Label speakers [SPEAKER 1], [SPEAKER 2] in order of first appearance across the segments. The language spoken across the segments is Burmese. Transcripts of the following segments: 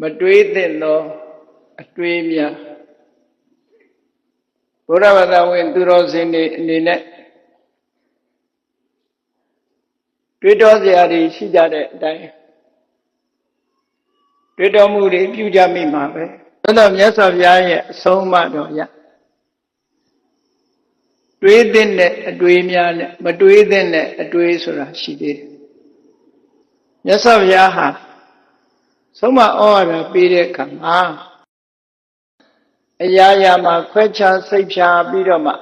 [SPEAKER 1] မတွေးသင့်သောအတွေးများဘုရားဘာသာဝင်သူတော်စင်တွေအနေနဲ့တွေးတောစရာတွေရှိကြတဲ့အတိုင်းတွေးတောမှုတွေပြုကြမိမှာပဲသို့တော့မြတ်စွာဘုရားရဲ့အဆုံးအမတော်ရတွေးသင့်တဲ့အတွေးများနဲ့မတွေးသင့်တဲ့အတွေးဆိုတာရှိသေးတယ်မြတ်စွာဘုရားဟာဆုံးမဩဝါဒပေးတဲ့အခါမှာအရာရာမှာခွဲခြားစိတ်ဖြာပြီးတော့မှ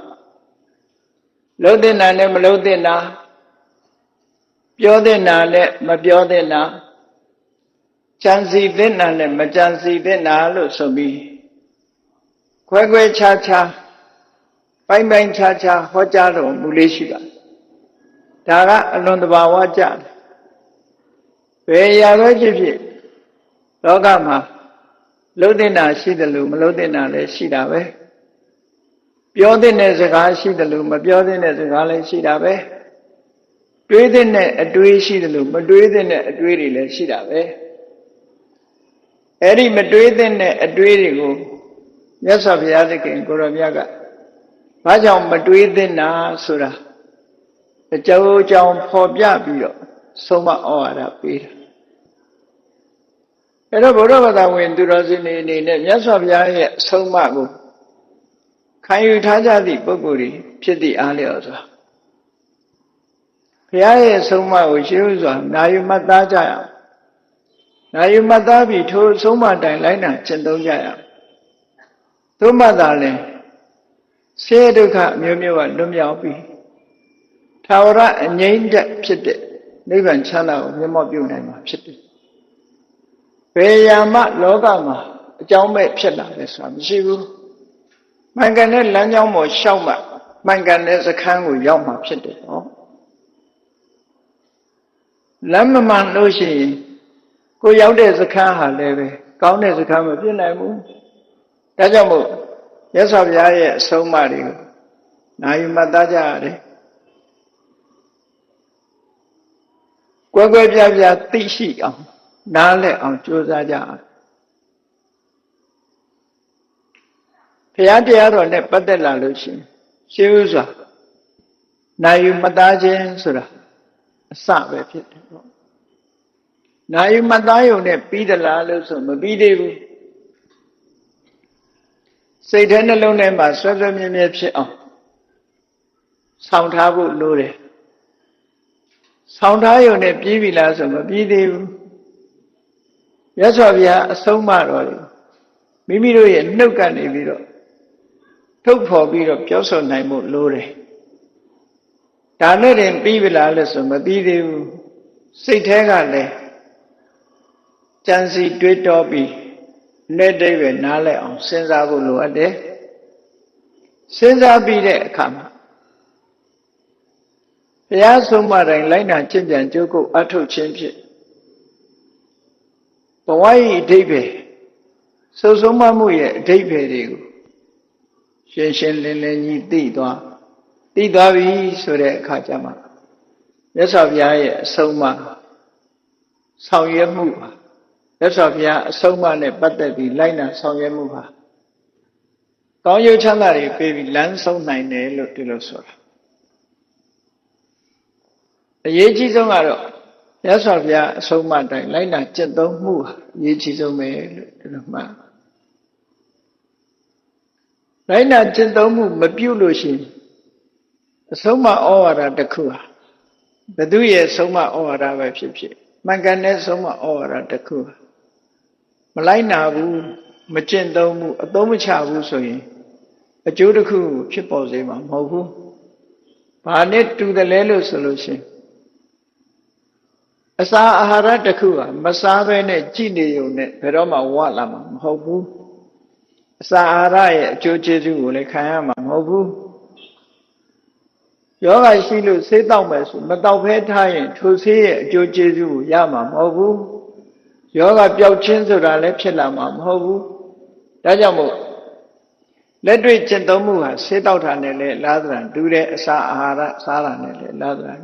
[SPEAKER 1] လှုပ်တဲ့နာနဲ့မလှုပ်တဲ့နာပြောတဲ့နာနဲ့မပြောတဲ့နာကြံစီတဲ့နာနဲ့မကြံစီတဲ့နာလို့ဆိုပြီးခွဲခွဲခြားခြားပိုင်းပိုင်းခြားခြားဟောကြားတော်မူလေးရှိပါဒါကအလွန်တဘာဝကြတယ်ဘယ်အရာပဲဖြစ်ဖြစ်လောကမှာလှုပ်တဲ့နာရှိတယ်လို့မလှုပ်တဲ့နာလည်းရှိတာပဲပြောတဲ့စကားရှိတယ်လို့မပြောတဲ့စကားလည်းရှိတာပဲတွေးတဲ့အတွေးရှိတယ်လို့မတွေးတဲ့အတွေးတွေလည်းရှိတာပဲအဲ့ဒီမတွေးတဲ့အတွေးတွေကိုမြတ်စွာဘုရားသခင်ကိုရောမြတ်ကဘာကြောင့်မတွေးသင့်တာဆိုတာအကြောင်းဖော်ပြပြီးတော့ဆုံးမဩဝါဒပေးတာအဲ့တော့ဘုရားဘာသာဝင်သူတော်စင်တွေအနေနဲ့မြတ်စွာဘုရားရဲ့အဆုံးအမကိုခံယူထားကြသည့်ပုဂ္ဂိုလ်တွေဖြစ်သည့်အားလျော်စွာဘုရားရဲ့အဆုံးအမကိုရှေးဥစွာနာယူမှတ်သားကြရအောင်နာယူမှတ်သားပြီးထိုအဆုံးအမတိုင်လိုက်နာကျင့်သုံးကြရအောင်သို့မှသာလဲဆင်းရဲဒုက္ခမျိုးမျိုးကလွတ်မြောက်ပြီးထာဝရအငြိမ့်တက်ဖြစ်တဲ့နိဗ္ဗာန်ချမ်းသာကိုမျက်မှောက်ပြုနိုင်မှာဖြစ်တယ်ဘယ်ရာမှလောကမှာအကြောင်းမဲ့ဖြစ်လာတယ်ဆိုတာမရှိဘူးမှန်ကန်တဲ့လမ်းကြောင်းပေါ်လျှောက်မှမှန်ကန်တဲ့စခန်းကိုရောက်မှာဖြစ်တယ်နော်လမ်းမမှန်လို့ရှိရင်ကိုရောက်တဲ့စခန်းဟာလည်းပဲကောင်းတဲ့စခန်းမဖြစ်နိုင်ဘူးဒါကြောင့်မို့မြတ်စွာဘုရားရဲ့အဆုံးအမတွေကိုနာယူမှတ်သားကြရတယ်ကွယ်ကွယ်ပြားပြားသိရှိအောင်နားလည်အောင်ကြိုးစားကြအောင်ဘုရားတရားတော်နဲ့ပတ်သက်လာလို့ရှိရင်ရှေးဥစွာနာယူမှတ်သားခြင်းဆိုတာအစပဲဖြစ်တယ်ပေါ့နာယူမှတ်သားရုံနဲ့ပြီးသလားလို့ဆိုမပြီးသေးဘူးစိတ်ထဲနှလုံးထဲမှာဆွဲဆွဲမြဲမြဲဖြစ်အောင်ဆောင်းထားဖို့လိုတယ်ဆောင်းထားရုံနဲ့ပြီးပြီလားဆိုမပြီးသေးဘူးမြတ်စွာဘုရားအဆုံးအမတော်တွေမိမိတို့ရဲ့နှုတ်ကနေပြီးတော့ထုတ်ဖော်ပြီးတော့ပြောဆိုနိုင်ဖို့လိုတယ်ဒါနဲ့တင်ပြီးပြီလားလို့ဆိုမပြီးသေးဘူးစိတ်ထဲကလည်းကြံစီတွေးတောပြီးနဲ့တိပဲနားလဲအောင်စဉ်းစားဖို့လိုအပ်တယ်စဉ်းစားပြီးတဲ့အခါမှာဘုရားဆုံးမတိုင်းလိုက်နာကျင့်ကြံကြိုးကုပ်အထုတ်ခြင်းဖြင့်ဘဝ၏အဓိပ္ပာယ်စုဆုံးမမှုရဲ့အဓိပ္ပာယ်တွေကိုရှင်းရှင်းလင်းလင်းကြီးသိသွားပြီဆိုတဲ့အခါကျမှမြတ်စွာဘုရားရဲ့အဆုံးအမဆောင်ရွက်မှုပါမြတ်စွာဘုရားအဆုံးအမနဲ့ပတ်သက်ပြီးလိုက်နာဆောင်ရွက်မှုပါကောင်းကျိုးချမ်းသာတွေပေးပြီးလမ်းဆုံးနိုင်တယ်လို့ဒီလိုဆိုတာအရေးကြီးဆုံးကတော့မြတ်စွာဘုရားအဆုံးအမတိုင်းလိုက်နာကျင့်သုံးမှုဟာအရေးကြီးဆုံးပဲလို့ဒီလိုမှလိုက်နာကျင့်သုံးမှုမပြုလို့ရှိရင်အဆုံးအမဩဝါဒတစ်ခုဟာဘယ်သူရဲ့ဆုံးမဩဝါဒပဲဖြစ်ဖြစ်မှန်ကန်တဲ့ဆုံးမဩဝါဒတစ်ခုဟာမလိုက်နာဘူးမကျင့်သုံးဘူးအသုံးမချဘူးဆိုရင်အကျိုးတစ်ခုဖြစ်ပေါ်စေမှာမဟုတ်ဘူးဘာနဲ့တူတယ်လဲလို့ဆိုလို့ရှိရင်အစာအာဟာရတစ်ခုဟာမစားဘဲနဲ့ကြည်နေုံနဲ့ဘယ်တော့မှဝလာမှာမဟုတ်ဘူးအစာအာဟာရရဲ့အကျိုးကျေးဇူးကိုလည်းခံရမှာမဟုတ်ဘူးယောဂရှိလို့ဆေးတောက်မယ်ဆိုမတောက်ဖဲထားရင်ထိုဆေးရဲ့အကျိုးကျေးဇူးကိုရမှာမဟုတ်ဘူးယောဂပျောက်ခြင်းဆိုတာလည်းဖြစ်လာမှာမဟုတ်ဘူးဒါကြောင့်မို့လက်တွေ့ကျင့်သုံးမှုဟာဆေးတောက်တာနဲ့လည်းလားသရံတူတဲ့အစာအာဟာရစားတာနဲ့လည်းလားသရံ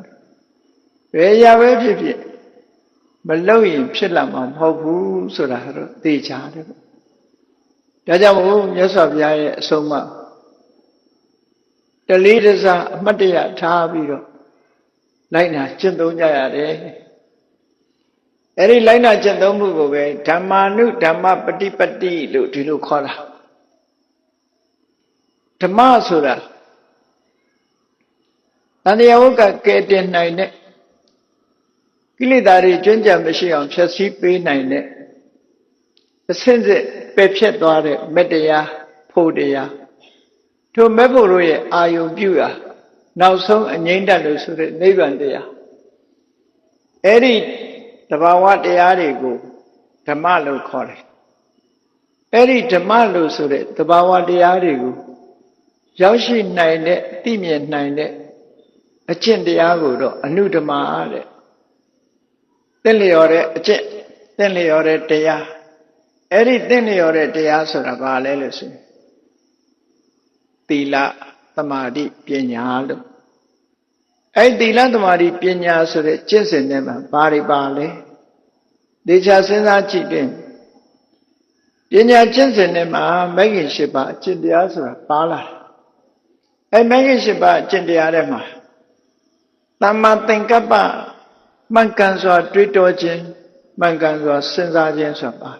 [SPEAKER 1] ဘယ်ရာပဲဖြစ်ဖြစ် မလုပ်ရင်ဖြစ်လာမှာမဟုတ်ဘူးဆိုတာတော့သိချတယ်ပေါ့ဒါကြောင့်မို့မြတ်စွာဘုရားရဲ့အဆုံးအမတလေးတစားအမှတ်တရထားပြီးတော့လိုက်နာကျင့်သုံးကြရတယ်အဲ့ဒီလိုက်နာကျင့်သုံးမှုကိုပဲဓမ္မာနုဓမ္မပฏิပတ္တိလို့ဒီလိုခေါ်တာဓမ္မဆိုတာတန်တရားဝကကဲတင်နိုင်တဲ့ကိလေသာတွေကျွမ်းကျင်မရှိအောင်ဖြည့်ဆည်းပေးနိုင်တဲ့အစဉ်စစ်ပယ်ဖြတ်သွားတဲ့မေတ္တရားဖို့တရားထိုမေဖို့တို့ရဲ့အာယုံပြုရာနောက်ဆုံးအငြိမ့်တတ်လို့ဆိုတဲ့နိဗ္ဗာန်တရားအဲ့ဒီတဘာဝတရားတွေကိုဓမ္မလို့ခေါ်တယ်အဲ့ဒီဓမ္မလို့ဆိုတဲ့တဘာဝတရားတွေကိုရောက်ရှိနိုင်တဲ့သိမြင်နိုင်တဲ့အကျင့်တရားကိုတော့အနုဓမ္မတဲ့သင်လျော်တဲ့အကျင့်သင်လျော်တဲ့တရားအဲ့ဒီသင်လျော်တဲ့တရားဆိုတာဘာလဲလို့ဆိုရင်သီလသမာဓိပညာလို့အဲ့ဒီသီလသမာဓိပညာဆိုတဲ့ကျင့်စဉ်ထဲမှာဘာတွေပါလဲဒေချာစဉ်းစားကြည့်တဲ့ပညာကျင့်စဉ်ထဲမှာမဂ္ဂင်၈ပါးအကျင့်တရားဆိုတာပါလာတယ်အဲ့မဂ္ဂင်၈ပါးအကျင့်တရားထဲမှာသမ္မာသင်္ကပ္ပမှန်ကန်စွာတွေးတောခြင်းမှန်ကန်စွာစဉ်းစားခြင်းဆိုတာပါ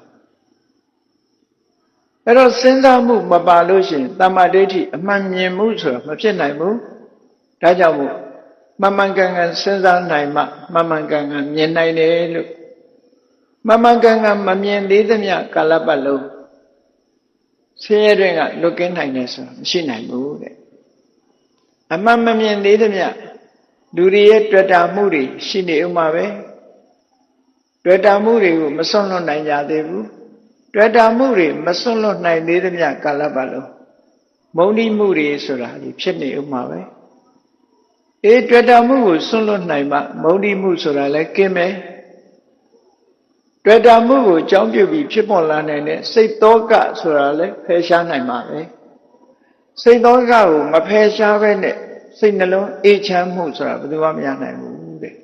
[SPEAKER 1] အဲ့တော့စဉ်းစားမှုမပါလို့ရှိရင်တမ္မာဒိဋ္ဌိအမှန်မြင်မှုဆိုတာမဖြစ်နိုင်ဘူးဒါကြောင့်မို့မှန်ကန်ကန်စဉ်းစားနိုင်မှမှန်ကန်ကန်မြင်နိုင်တယ်လို့မှန်ကန်ကန်မမြင်သေးသမျှကာလပတ်လုံးဆင်းရဲတွေကလွတ်ကင်းနိုင်တယ်ဆိုတာမရှိနိုင်ဘူးတဲ့အမှန်မမြင်သေးသမျှလူတွေရဲ့တွေ့တာမှုတွေရှိနေဥမှာပဲတွေ့တာမှုတွေကိုမစွန့်လွတ်နိုင်ကြသေးဘူးတွေ့တာမှုတွေမစွန့်လွတ်နိုင်သေးသမျှကာလပတ်လုံးမုန်းတိမှုတွေဆိုတာဒီဖြစ်နေဥမှာပဲတွေ့တာမှုကိုစွန့်လွတ်နိုင်မှမုန်းတိမှုဆိုတာလည်းကင်းမယ်တွေ့တာမှုကိုအကြောင်းပြုပြီးဖြစ်ပေါ်လာနိုင်တဲ့စိတ်သောကဆိုတာလည်းဖယ်ရှားနိုင်မှာပဲစိတ်သောကကိုမဖယ်ရှားပဲနဲ့စိတ်နှလုံးအေးချမ်းမှုဆိုတာဘယ်သူမှမရနိုင်ဘူးတဲ့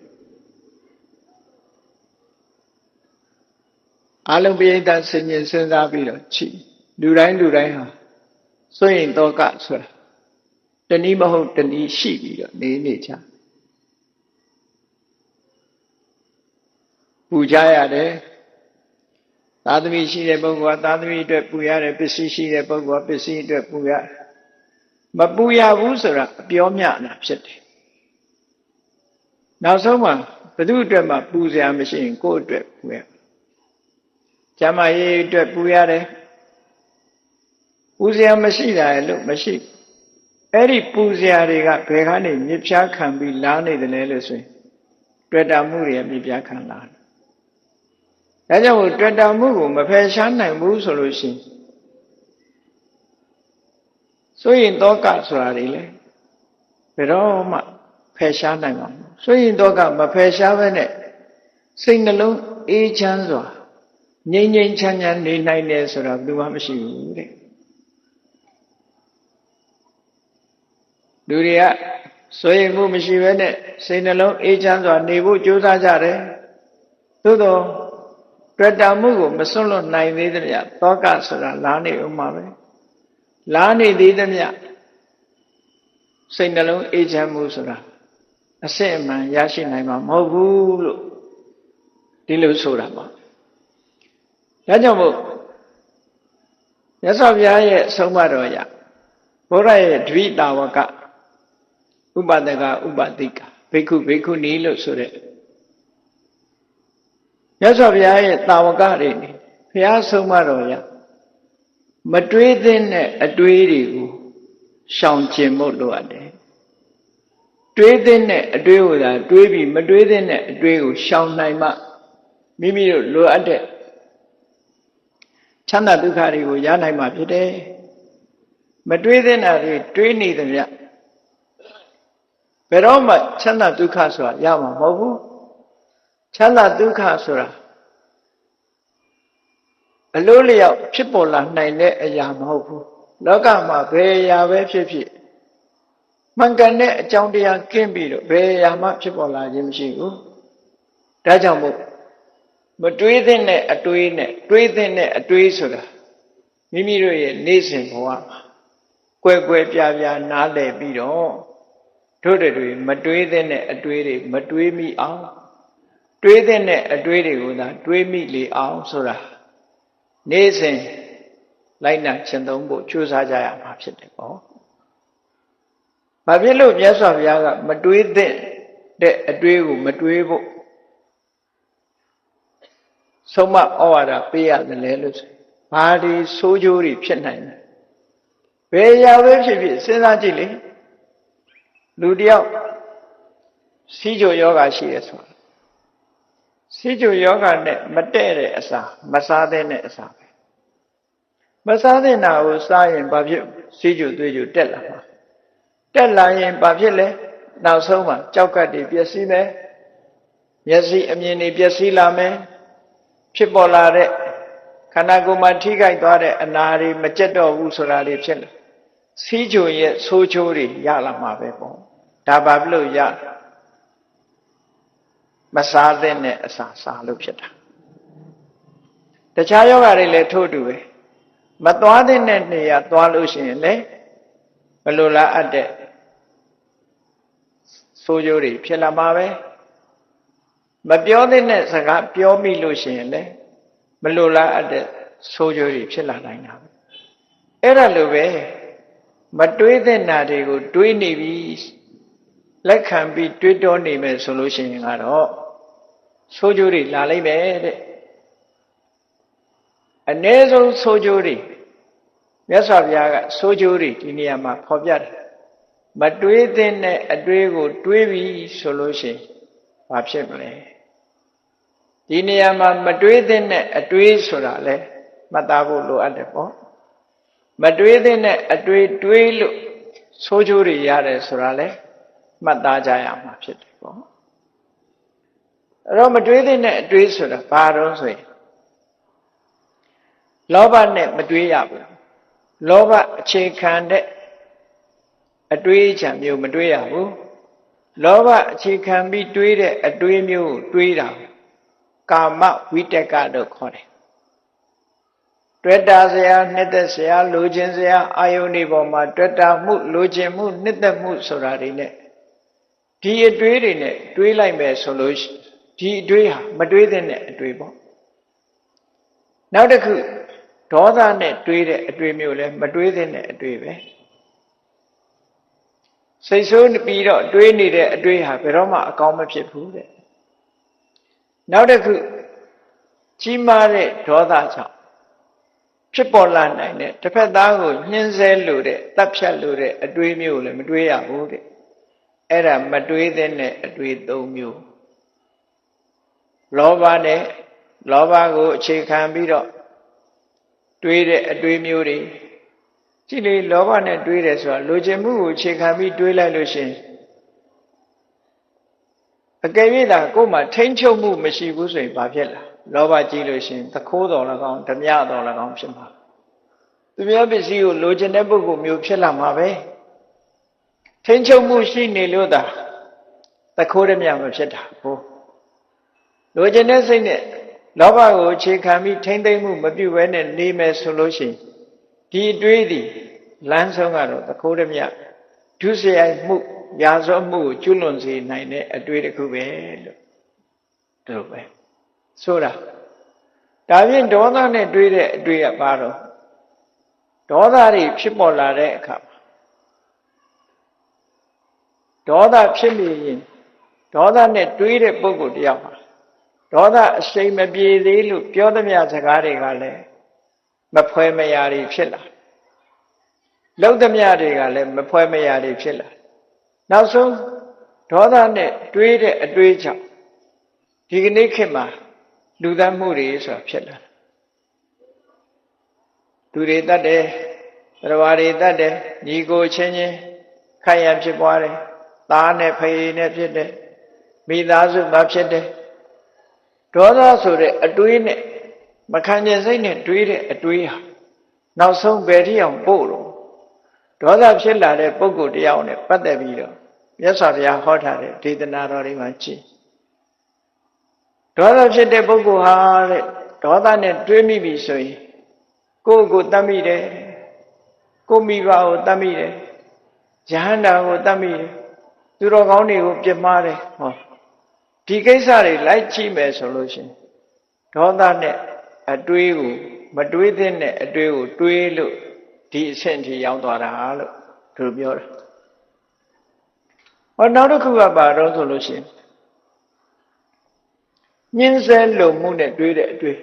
[SPEAKER 1] အလုံးပိဋကဆင်ញင်စဉ်းစားပြီးတော့ချိလူတိုင်းဟာစွန့်ရင်သောကဆိုတာတနည်းမဟုတ်တနည်းရှိပြီးတော့နေချပူကြရတယ်သာသမီရှိတဲ့ပုဂ္ဂိုလ်ကသာသမီအတွက်ပူရတယ်ပစ္စည်းရှိတဲ့ပုဂ္ဂိုလ်ကပစ္စည်းအတွက်ပူရတယ်မပူရဘူးဆိုတာအပြောမျှတာဖြစ်တယ်နောက်ဆုံးမှာဘယ်သူအတွက်မှပူစရာမရှိရင်ကိုယ့်အတွက်ပူရကျမ်းမာရေးအတွက်ပူရတယ်ပူစရာမရှိတာလို့မရှိအဲ့ဒီပူစရာတွေကဘယ်ကနေမြစ်ဖြားခံပြီးလာနေတယ်လဲလို့ဆိုရင်တွေ့တာမှုတွေမြစ်ဖြားခံလာတယ်ဒါကြောင့်တွေ့တာမှုကိုမဖယ်ရှားနိုင်ဘူးဆိုလို့ရှိရင်ဆိုရင်တောကဆိုတာတွေလေဘယ်တော့မှဖယ်ရှားနိုင်မှာမဟုတ်ဆိုရင်တောကမဖယ်ရှားဘဲနဲ့စိတ်နှလုံးအေးချမ်းစွာငြိမ်ငြိမ်ချမ်းချမ်းနေနိုင်တယ်ဆိုတာဘယ်သူမှမရှိဘူးတဲ့လူတွေကဆိုရင်မှုမရှိဘဲနဲ့စိတ်နှလုံးအေးချမ်းစွာနေဖို့ကြိုးစားကြတယ်သို့တော့တွေ့တာမှုကိုမစွန့်လွတ်နိုင်သေးတဲ့တောကဆိုတာလာနေဥမှာပဲလာနေသေးသမျှစိတ်နှလုံးအေးချမ်းမှုဆိုတာအစစ်အမှန်ရရှိနိုင်မှာမဟုတ်ဘူးလို့ဒီလိုဆိုတာပါဒါကြောင့်မို့မြတ်စွာဘုရားရဲ့အဆုံးအမတော်ရဘုရားရဲ့ဒွိတာဝကဥပဒကဥပတိကဘိက္ခုဘိက္ခုနီလို့ဆိုတဲ့မြတ်စွာဘုရားရဲ့တာဝကတွေဘုရားဆုံးမတော်ရမတွေးသင့်တဲ့အတွေးတွေကိုရှောင်ကျင်ဖို့လိုအပ်တယ်တွေးသင့်တဲ့အတွေးကိုသာတွေးပြီးမတွေးသင့်တဲ့အတွေးကိုရှောင်နိုင်မှမိမိတို့လိုအပ်တဲ့ချမ်းသာဒုက္ခတွေကိုရနိုင်မှာဖြစ်တယ်မတွေးသင့်တာတွေတွေးနေသမျှဘယ်တော့မှချမ်းသာဒုက္ခဆိုတာရမှာမဟုတ်ဘူးချမ်းသာဒုက္ခဆိုတာအလိုလျောက်ဖြစ်ပေါ်လာနိုင်တဲ့အရာမဟုတ်ဘူးလောကမှာဘယ်အရာပဲဖြစ်ဖြစ်မှန်ကန်တဲ့အကြောင်းတရားကင်းပြီးတော့ဘယ်အရာမှဖြစ်ပေါ်လာခြင်းမရှိဘူးဒါကြောင့်မို့ မတွေးသင့်တဲ့အတွေးနဲ့တွေးသင့်တဲ့အတွေးဆိုတာမိမိတို့ရဲ့နေ့စဉ်ဘဝမှာကွယ်ကွယ်ပြားပြားနားလည်ပြီးတော့တို့တွေမတွေးသင့်တဲ့အတွေးတွေမတွေးမိအောင်တွေးသင့်တဲ့အတွေးတွေကိုသာတွေးမိလေအောင်ဆိုတာနေ့စဉ်လိုက်နာကျင့်သုံးဖို့ကြိုးစားကြရမှာဖြစ်တယ်ပေါ့။ဘာဖြစ်လို့မြတ်စွာဘုရားကမတွေးသင့်တဲ့အတွေးကိုမတွေးဖို့ဆုံးမဩဝါဒပေးရတယ်လေလို့ဆိုဘာဒီဆိုးကျိုးတွေဖြစ်နိုင်လဲဘယ်ရာပဲဖြစ်ဖြစ်စဉ်းစားကြည့်လေလူတယောက်စီးကြိုယောဂရှိရဆိုစီးကြိုယောဂနဲ့မတည့်တဲ့အစာမစားတဲ့အစာပဲမစားတဲ့နာကိုစားရင်ဘာဖြစ်စီးကြိုသွေးကြိုတက်လာမှာတက်လာရင်ဘာဖြစ်လဲနောက်ဆုံးမှာကြောက်ကတ်တွေပျက်စီးမယ်မျက်စိအမြင်တွေပျက်စီးလာမယ်ဖြစ်ပေါ်လာတဲ့ခန္ဓာကိုယ်မှာထိခိုက်သွားတဲ့အနာတွေမကျက်တော့ဘူးဆိုတာတွေဖြစ်လာစီးကြိုရဲ့ဆိုးချိုးတွေရလာမှာပဲပေါ့ဒါဘာဖြစ်လို့ရမစားတဲ့အစာစားလို့ဖြစ်တာတခြားယောဂတွေလည်းထို့တူပဲမသွားတဲ့နေရာသွားလို့ရှိရင်လေမလိုလားအပ်တဲ့ဆိုးကျိုးတွေဖြစ်လာမှာပဲမပြောတဲ့စကားပြောမိလို့ရှိရင်လေမလိုလားအပ်တဲ့ဆိုးကျိုးတွေဖြစ်လာနိုင်တာပဲအဲ့ဒါလိုပဲမတွေးတဲ့နာတွေကိုတွေးနေပြီလက်ခံပြီးတွေးတောနေမယ်ဆိုလို့ရှိရင်ကတော့ဆိုးကျိုးတွေလာလိမ့်မယ်တဲ့အနည်းဆုံးဆိုးကျိုးတွေမြတ်စွာဘုရားကဆိုးကျိုးတွေဒီနေရာမှာဖော်ပြတယ်မတွေးတဲ့အတွေးကိုတွေးပြီဆိုလို့ရှိရင်ဘာဖြစ်မလဲဒီနေရာမှာမတွေးတဲ့အတွေးဆိုတာလဲမှတ်သားဖို့လိုအပ်တယ်ပေါ့မတွေးတဲ့အတွေးတွေးလို့ဆိုးကျိုးတွေရတယ်ဆိုတာလဲမှတ်သားကြရမှာဖြစ်တယ်ပေါ့အဲ့တော့မတွေးတဲ့အတွေးဆိုတာဘာတော့ဆိုရင်လောဘနဲ့မတွေးရဘူးလောဘအခြေခံတဲ့အတွေးချံမျိုးမတွေးရဘူးလောဘအခြေခံပြီးတွေးတဲ့အတွေးမျိုးကိုတွေးတာကာမဝိတက္ကလို့ခေါ်တယ်တွေ့တာစရာနှစ်သက်စရာလိုချင်စရာအာယုန်ဒီပေါ်မှာတွေ့တာမှုလိုချင်မှုနှစ်သက်မှုဆိုတာတွေနဲ့ဒီအတွေးတွေနဲ့တွေးလိုက်မယ်ဆိုလို့ဒီအတွေးဟာမတွေးတဲ့အတွေးပေါ့နောက်တစ်ခုဒေါသနဲ့တွေးတဲ့အတွေးမျိုးလဲမတွေးတဲ့အတွေးပဲစိတ်ဆိုးပြီးတော့တွေးနေတဲ့အတွေးဟာဘယ်တော့မှအကောင်းမဖြစ်ဘူးတဲ့နောက်တစ်ခုကြီးမားတဲ့ဒေါသကြောင့်ဖြစ်ပေါ်လာနိုင်တဲ့တစ်ဖက်သားကိုညှင်းဆဲလို့တဲ့တပ်ဖြတ်လို့တဲ့အတွေးမျိုးလည်းမတွေးရဘူးတဲ့အဲ့ဒါမတွေးတဲ့အတွေး၃မျိုးလောဘနဲ့လောဘကိုအခြေခံပြီးတော့တွေးတဲ့အတွေးမျိုးတွေကြည့်လေလောဘနဲ့တွေးတယ်ဆိုတာလိုချင်မှုကိုအခြေခံပြီးတွေးလိုက်လို့ရှိရင်အကယ်၍သာကိုယ်မှာထိမ့်ချုပ်မှုမရှိဘူးဆိုရင်ဘာဖြစ်လဲလောဘကြီးလို့ရှိရင်သခိုးတော်၎င်းဓမြတော်၎င်းဖြစ်မှာသူများပစ္စည်းကိုလိုချင်တဲ့ပုဂ္ဂိုလ်မျိုးဖြစ်လာမှာပဲထိမ့်ချုပ်မှုရှိနေလို့သာသခိုးဓမြမဖြစ်တာဟုတ်လိုချင်တဲ့စိတ်နဲ့လောဘကိုအခြေခံပြီးထိမ့်သိမ့်မှုမပြုဘဲနဲ့နေမယ်ဆိုလို့ရှိရင်ဒီအတွေးသည်လမ်းဆုံးကတော့သခိုးဓမြဒုစရိုက်မှုရာဇဝမှုကိုကျွလွန်စေနိုင်တဲ့အတွေးတစ်ခုပဲလို့တို့ပဲဆိုတာဒါဖြင့်ဒေါသနဲ့တွေးတဲ့အတွေးကဘာတော့ဒေါသတွေဖြစ်ပေါ်လာတဲ့အခါဒေါသဖြစ်နေရင်ဒေါသနဲ့တွေးတဲ့ပုဂ္ဂိုလ်တယောက်ဟာဒေါသအရှိန်မပြေသေးလို့ပြောသမျှစကားတွေကလည်းမဖွဲမရာတွေဖြစ်လာလှုပ်သမျှတွေကလည်းမဖွဲမရာတွေဖြစ်လာနောက်ဆုံးဒေါသနဲ့တွေးတဲ့အတွေးကြောင့်ဒီကနေ့ခေတ်မှာလူသတ်မှုတွေဆိုတာဖြစ်လာသူတွေတတ်တယ်တရားတွေတတ်တယ်ညီကိုချင်းချင်းခိုက်ရန်ဖြစ်ပွားတယ်သားနဲ့ဖေးနဲ့ဖြစ်တယ်မိသားစုမှာဖြစ်တယ်ဒေါသဆိုတဲ့အတွေးနဲ့မခံကျင်စိတ်နဲ့တွေးတဲ့အတွေးဟာနောက်ဆုံးဘယ်ထိအောင်ပို့လို့ဒေါသဖြစ်လာတဲ့ပုဂ္ဂိုလ်တရားနဲ့ပတ်သက်ပြီးတော့မြတ်စွာဘုရားဟောထားတဲ့ဒေသနာတော်တွေမှာကြည့် ဒေါသဖြစ်တဲ့ပုဂ္ဂိုလ်ဟာတဲ့ဒေါသနဲ့တွေးမိပြီဆိုရင်ကိုယ့်ကိုတတ်မိတယ်ကိုမိဘကိုတတ်မိတယ်ယဟန္တာကိုတတ်မိတယ်သူတော်ကောင်းတွေကိုပြစ်မှားတယ်ဟောဒီကိစ္စတွေလိုက်ကြည့်မယ်ဆိုလို့ရှိရင်ဒေါသနဲ့အတွေးကိုမတွေးသင့်တဲ့အတွေးကိုတွေးလို့ဒီအဆင့်ထိရောက်သွားတာလို့သူပြောတယ်ဟောနောက်တစ်ခုကပါတော့ဆိုလို့ရှိရင်ညှင်းဆဲလုံမှုနဲ့တွေးတဲ့အတွေး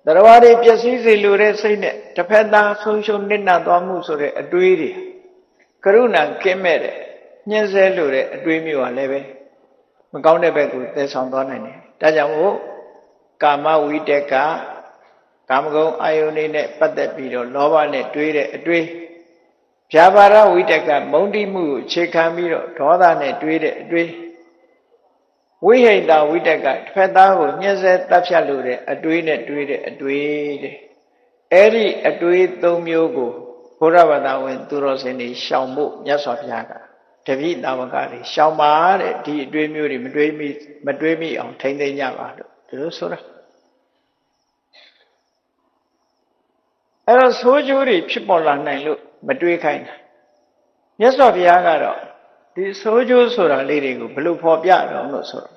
[SPEAKER 1] တရားတွေပျက်စီးစေလိုတဲ့စိတ်နဲ့တစ်ဖက်သားဆုံးရှုံးနစ်နာသွားမှုဆိုတဲ့အတွေးတွေကရုဏာကင်းမဲ့တဲ့ညှင်းဆဲလိုတဲ့အတွေးမျိုးဟာလည်းပဲမကောင်းတဲ့ဘက်ကိုသယ်ဆောင်သွားနိုင်တယ်ဒါကြောင့်မို့ကာမဝိတက်ကကာမဂုဏ်အာယုန်တွေနဲ့ပတ်သက်ပြီးတော့လောဘနဲ့တွေးတဲ့အတွေးဗျာပါဒဝိတက်ကမုန်းတိမှုကိုအခြေခံပြီးတော့ဒေါသနဲ့တွေးတဲ့အတွေးဝိဟိတဝိတက်ကတစ်ဖက်သားကိုညှင်းဆဲတပ်ဖြတ်လို့တဲ့အတွေးနဲ့တွေးတဲ့အတွေးတဲ့အဲ့ဒီအတွေး၃မျိုးကိုဘုရားဘာသာဝင်သူတော်စင်တွေရှောင်ဖို့မြတ်စွာဘုရားကတပည့်တာဝကတွေရှောင်ပါတဲ့ဒီအတွေးမျိုးတွေမတွေးမိအောင်ထိမ့်သိမ့်ကြပါလို့ဒီလိုဆိုတာအဲ့တော့ဆိုးကျိုးတွေဖြစ်ပေါ်လာနိုင်လို့မတွေးခိုင်းတာမြတ်စွာဘုရားကတော့ဒီဆိုးကျိုးဆိုတာလေးတွေကိုဘယ်လိုဖော်ပြတော့လို့ဆိုတော့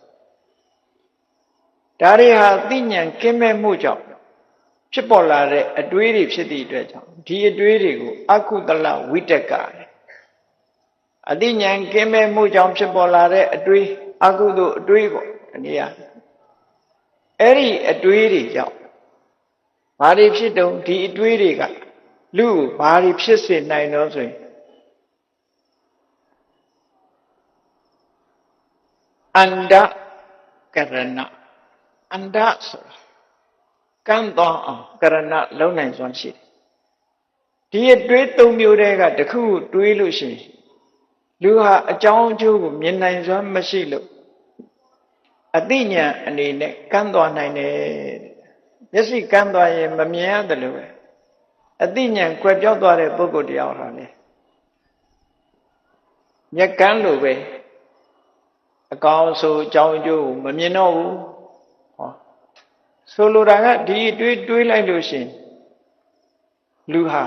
[SPEAKER 1] ဒါတွေဟာသိဉာဏ်ကင်းမဲ့မှုကြောင့်ဖြစ်ပေါ်လာတဲ့အတွေးတွေဖြစ်သည့်အတွက်ကြောင့်ဒီအတွေးတွေကိုအကုသလဝိတက်ကအသိဉာဏ်ကင်းမဲ့မှုကြောင့်ဖြစ်ပေါ်လာတဲ့အတွေးအကုသိုလ်အတွေးပေါ့ဒီနေရာအဲ့ဒီအတွေးတွေကြောင့်ဘာတွေဖြစ်တုံးဒီအတွေးတွေကလူကိုဘာတွေဖြစ်စေနိုင်တော့ဆိုရင်အန္တကရဏအန္တဆိုတာကံတော်အောင်ကရဏလုံးနိုင်စွမ်းရှိတယ်ဒီအတွေး၃မျိုးတည်းကတခုခုတွေးလို့ရှိရင်လူဟာအကြောင်းအကျိုးကိုမြင်နိုင်စွမ်းမရှိလို့အသိဉာဏ်အနေနဲ့ကမ်းသွားနိုင်တယ်မျက်စိကမ်းသွားရင်မမြင်ရတယ်လို့ပဲအသိဉာဏ်ကွယ်ပြောက်သွားတဲ့ပုဂ္ဂိုလ်တရားဟာလေမျက်ကမ်းလိုပဲအကောင်ဆိုအကြောင်းအကျိုးကိုမမြင်တော့ဘူးဟောဆိုလိုတာကဒီတွေးလိုက်လို့ရှိရင်လူဟာ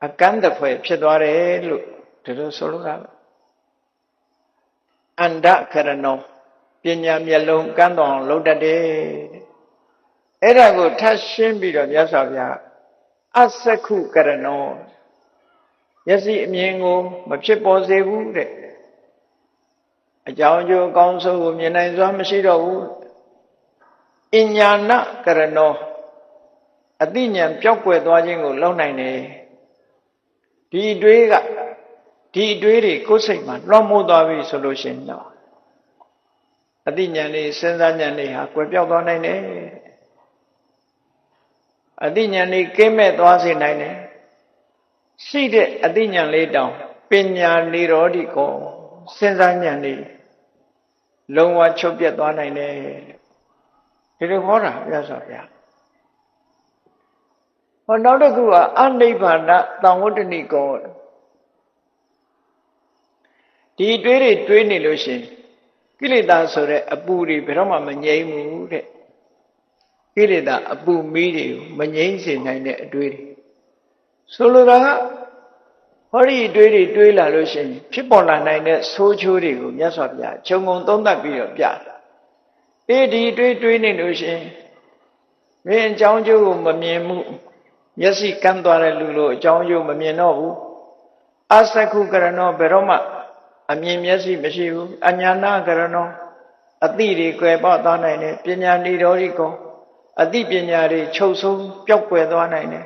[SPEAKER 1] အကန့်တဖွဲဖြစ်သွားတယ်လို့ဒီလိုဆိုလိုတာအန္တခရဏောပညာမျက်လုံးကန်းတော်အောင်လုပ်တတ်တယ်အဲ့ဒါကိုထပ်ရှင်းပြီးတော့မြတ်စွာဘုရားအစက္ခုကရဏောမျက်စိအမြင်ကိုမဖြစ်ပေါ်စေဘူးတဲ့အကြောင်းအကျိုးအကောင်းဆုံးကိုမြင်နိုင်စွမ်းမရှိတော့ဘူးအညာဏကရဏောအသိဉာဏ်ပျောက်ကွယ်သွားခြင်းကိုလုပ်နိုင်တယ်ဒီအတွေးတွေကိုယ်စိတ်မှာလွှမ်းမိုးသွားပြီဆိုလို့ရှိရင်တော့အသိဉာဏ်လေးစဉ်းစားဉာဏ်လေးဟာကွယ်ပြောက်သွားနိုင်တယ်အသိဉာဏ်လေးကင်းမဲ့သွားစေနိုင်တယ်ရှိတဲ့အသိဉာဏ်လေးတောင်ပညာနိရောဓိကောစဉ်းစားဉာဏ်လေးလုံးဝချုပ်ပြတ်သွားနိုင်တယ်ဒီလိုဟောတာမြတ်စွာဘုရားဟောနောက်တစ်ခုကအနိဗ္ဗာန်သံဝတ္တနိကောဒီတွေးနေလို့ရှိရင်ကိလေသာဆိုတဲ့အပူတွေဘယ်တော့မှမငြိမ်းဘူးတဲ့ကိလေသာအပူမီးတွေကိုမငြိမ်းစေနိုင်တဲ့အတွေးတွေဆိုလိုတာကဟောဒီအတွေးတွေတွေးလာလို့ရှိရင်ဖြစ်ပေါ်လာနိုင်တဲ့ဆိုးချိုးတွေကိုမြတ်စွာဘုရားခြုံငုံသုံးသပ်ပြီးတော့ပြတာဒီတွေးနေလို့ရှိရင်မင်းအကြောင်းကျိုးကိုမမြင်မှုမျက်စိကန်းသွားတဲ့လူလိုအကြောင်းကျိုးမမြင်တော့ဘူးအစက္ခုကရဏောဘယ်တော့မှအမြင်မျက်စိမရှိဘူးအညာဏကရဏောအသိတွေကွယ်ပေါက်သွားနိုင်တယ်ပညာနိရောဓိကောအသိပညာတွေချုပ်ဆုံးပျောက်ကွယ်သွားနိုင်တယ်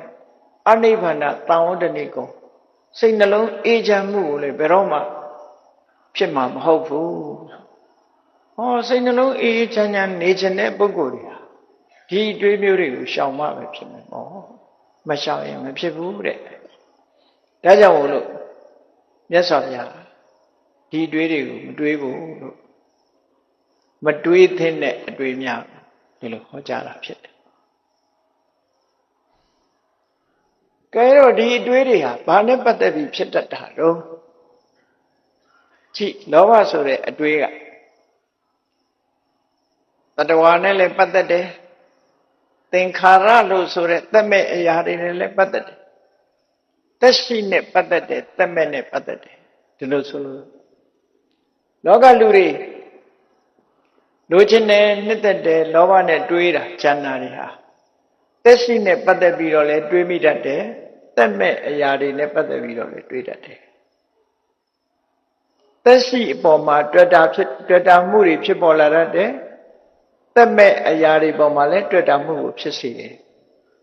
[SPEAKER 1] အနိဗ္ဗာန်သံဝတ္တနိကောစိတ်နှလုံးအေးချမ်းမှုကိုလည်းဘယ်တော့မှဖြစ်မှာမဟုတ်ဘူးဟောစိတ်နှလုံးအေးချမ်းနေခြင်းတဲ့ပုဂ္ဂိုလ်တွေဒီတွေးမျိုးတွေကိုရှောင်မှပဲဖြစ်မယ်ပေါ့မရှောင်ရင်မဖြစ်ဘူးတဲ့ဒါကြောင့်မို့လို့မြတ်စွာဘုရားဒီတွေးတွေကိုမတွေးဘူးလို့မတွေးသင့်တဲ့အတွေးများဒီလိုဟောကြားတာဖြစ်တယ်ကဲတော့ဒီအတွေးတွေဟာဘာနဲ့ပတ်သက်ပြီးဖြစ်တတ်တာတော့ကြည့်လောဘဆိုတဲ့အတွေးက တတဝါနဲ့လည်းပတ်သက်တယ်သင်္ခါရလို့ဆိုတဲ့သက်မဲ့အရာတွေနဲ့လည်းပတ်သက်တယ်သက်ရှိနဲ့ပတ်သက်တယ်သက်မဲ့နဲ့ပတ်သက်တယ်ဒီလိုဆိုလို့လောကလူတွေလိုချင်တယ်နှစ်သက်တယ်လောဘနဲ့တွေးတာဉာဏ်နာတွေဟာသက်ရှိနဲ့ပတ်သက်ပြီးတော့လည်းတွေးမိတတ်တယ်သက်မဲ့အရာတွေနဲ့ပတ်သက်ပြီးတော့လည်းတွေးတတ်တယ်သက်ရှိအပေါ်မှာတွေ့တာမှုတွေဖြစ်ပေါ်လာတတ်တယ်သက်မဲ့အရာတွေပေါ်မှာလည်းတွေ့တာမှုကိုဖြစ်စေတယ်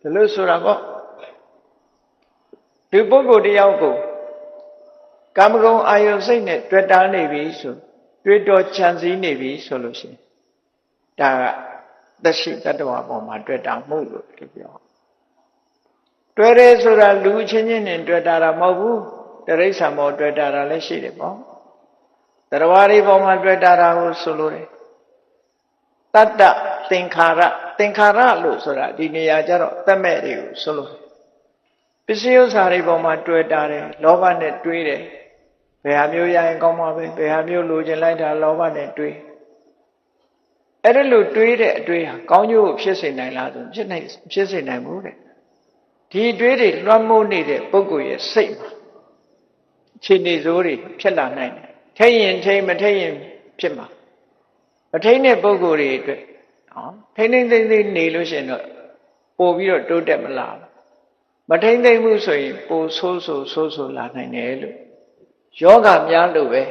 [SPEAKER 1] ဒါလို့ဆိုတာပေါ့ဒီပုဂ္ဂိုလ်တယောက်ကိုကာမဂုဏ်အာယုစိတ်နဲ့တွေ့တာနေပြီဆိုတွေးတော်ချမ်းစည်းနေပြီဆိုလို့ရှိရင်ဒါကသက်ရှိတတ္တဝါပေါ်မှာတွေ့တာမှုလို့ပြောတွေ့တယ်ဆိုတာလူချင်းချင်းနဲ့တွေ့တာမဟုတ်ဘူးတိရစ္ဆာန်ပေါ်တွေ့တာလည်းရှိတယ်ပေါ့တရားတွေပေါ်မှာတွေ့တာကိုဆိုလိုတယ်တတ္တသင်္ခါရလို့ဆိုတာဒီနေရာကျတော့သက်မဲ့တွေကိုဆိုလိုတယ်ပစ္စည်းဥစ္စာတွေပေါ်မှာတွေ့တာတယ်လောဘနဲ့တွေးတယ်ဘယ်ဟာမျိုးရရင်ကောင်းမှာပဲဘယ်ဟာမျိုးလိုချင်လိုက်တာလောဘနဲ့တွေးအဲ့ဒါလို့တွေးတဲ့အတွေးဟာကောင်းကျိုးကိုဖြစ်စေနိုင်လားဆိုဖြစ်စေနိုင်ဘူးတဲ့ဒီတွေးတွေလွှမ်းမိုးနေတဲ့ပုဂ္ဂိုလ်ရဲ့စိတ်မှာခြေနေစိုးတွေဖြစ်လာနိုင်တယ်ထိရင်ထိမထိရင်ဖြစ်မှာမထိတဲ့ပုဂ္ဂိုလ်တွေအတွက်နော်ထိမ့်သိမ့်နေလို့ရှိရင်တော့ပို့ပြီးတော့တိုးတက်မလားမထိမ့်သိမ့်မှုဆိုရင်ပိုဆိုးလာနိုင်တယ်လို့ယောဂများလို့ပဲ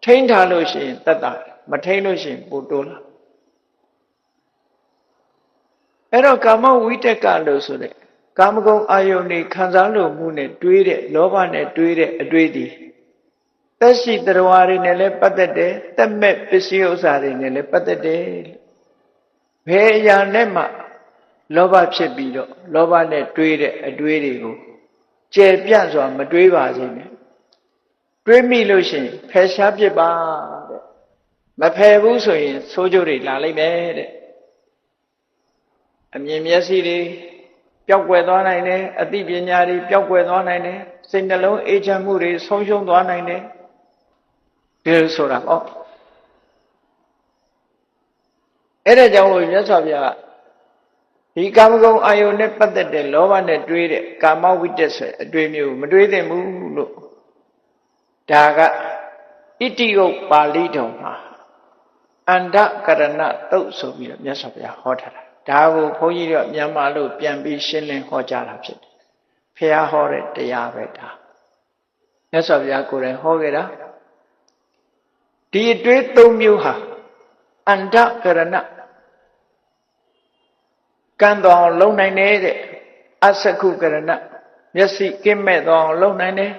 [SPEAKER 1] ထိမ့်ထားလို့ရှိရင်သက်သာမထိမ့်လို့ရှိရင်ပိုတိုးလာအဲ့တော့ကာမဝိတကလို့ဆိုတဲ့ကာမဂုဏ်အာယုန်တွေခံစားလို့မှုနဲ့တွေးတဲ့လောဘနဲ့တွေးတဲ့အတွေးတွေသက်ရှိတရားတွေနဲ့လည်းပတ်သက်တယ်သက်မဲ့ပစ္စည်းဥစ္စာတွေနဲ့လည်းပတ်သက်တယ်ဘယ်အရာနဲ့မှလောဘဖြစ်ပြီးတော့လောဘနဲ့တွေးတဲ့အတွေးတွေကိုကျယ်ပြန့်စွာမတွေးပါစေနဲ့တွေးမိလို့ရှိရင်ဖယ်ရှားပစ်ပါတဲ့မဖယ်ဘူးဆိုရင်ဆိုးကျိုးတွေလာလိမ့်မယ်တဲ့အမြင်မျက်စိတွေပျောက်ကွယ်သွားနိုင်တယ်အသိပညာတွေပျောက်ကွယ်သွားနိုင်တယ်စိတ်နှလုံးအေးချမ်းမှုတွေဆုံးရှုံးသွားနိုင်တယ်ဒီလိုဆိုတာပေါ့အဲ့ဒါကြောင့်လို့မြတ်စွာဘုရားဒီကာမဂုဏ်အာယုန်နဲ့ပတ်သက်တဲ့လောဘနဲ့တွေးတဲ့ကာမဝိတ္တဆိုအတွေးမျိုးမတွေးသင့်ဘူးလို့ဒါကဣတိယပါဠိတော်မှာအန္တကရဏတုတ်ဆိုပြီးတော့မြတ်စွာဘုရားဟောထားတာဒါကိုဘုန်းကြီးတို့မြန်မာလို့ပြန်ပြီးရှင်းလင်းဟောကြားတာဖြစ်တယ်ဖះဟောတဲ့တရားပဲဒါမြတ်စွာဘုရားကိုယ်တိုင်ဟောခဲ့တာဒီအတွေး၃မျိုးဟာအန္တကရဏကံတော်အောင်လုံနိုင်တယ်တဲ့အစကုကရဏမျက်စိကင်းမဲ့တော်အောင်လုံနိုင်တယ်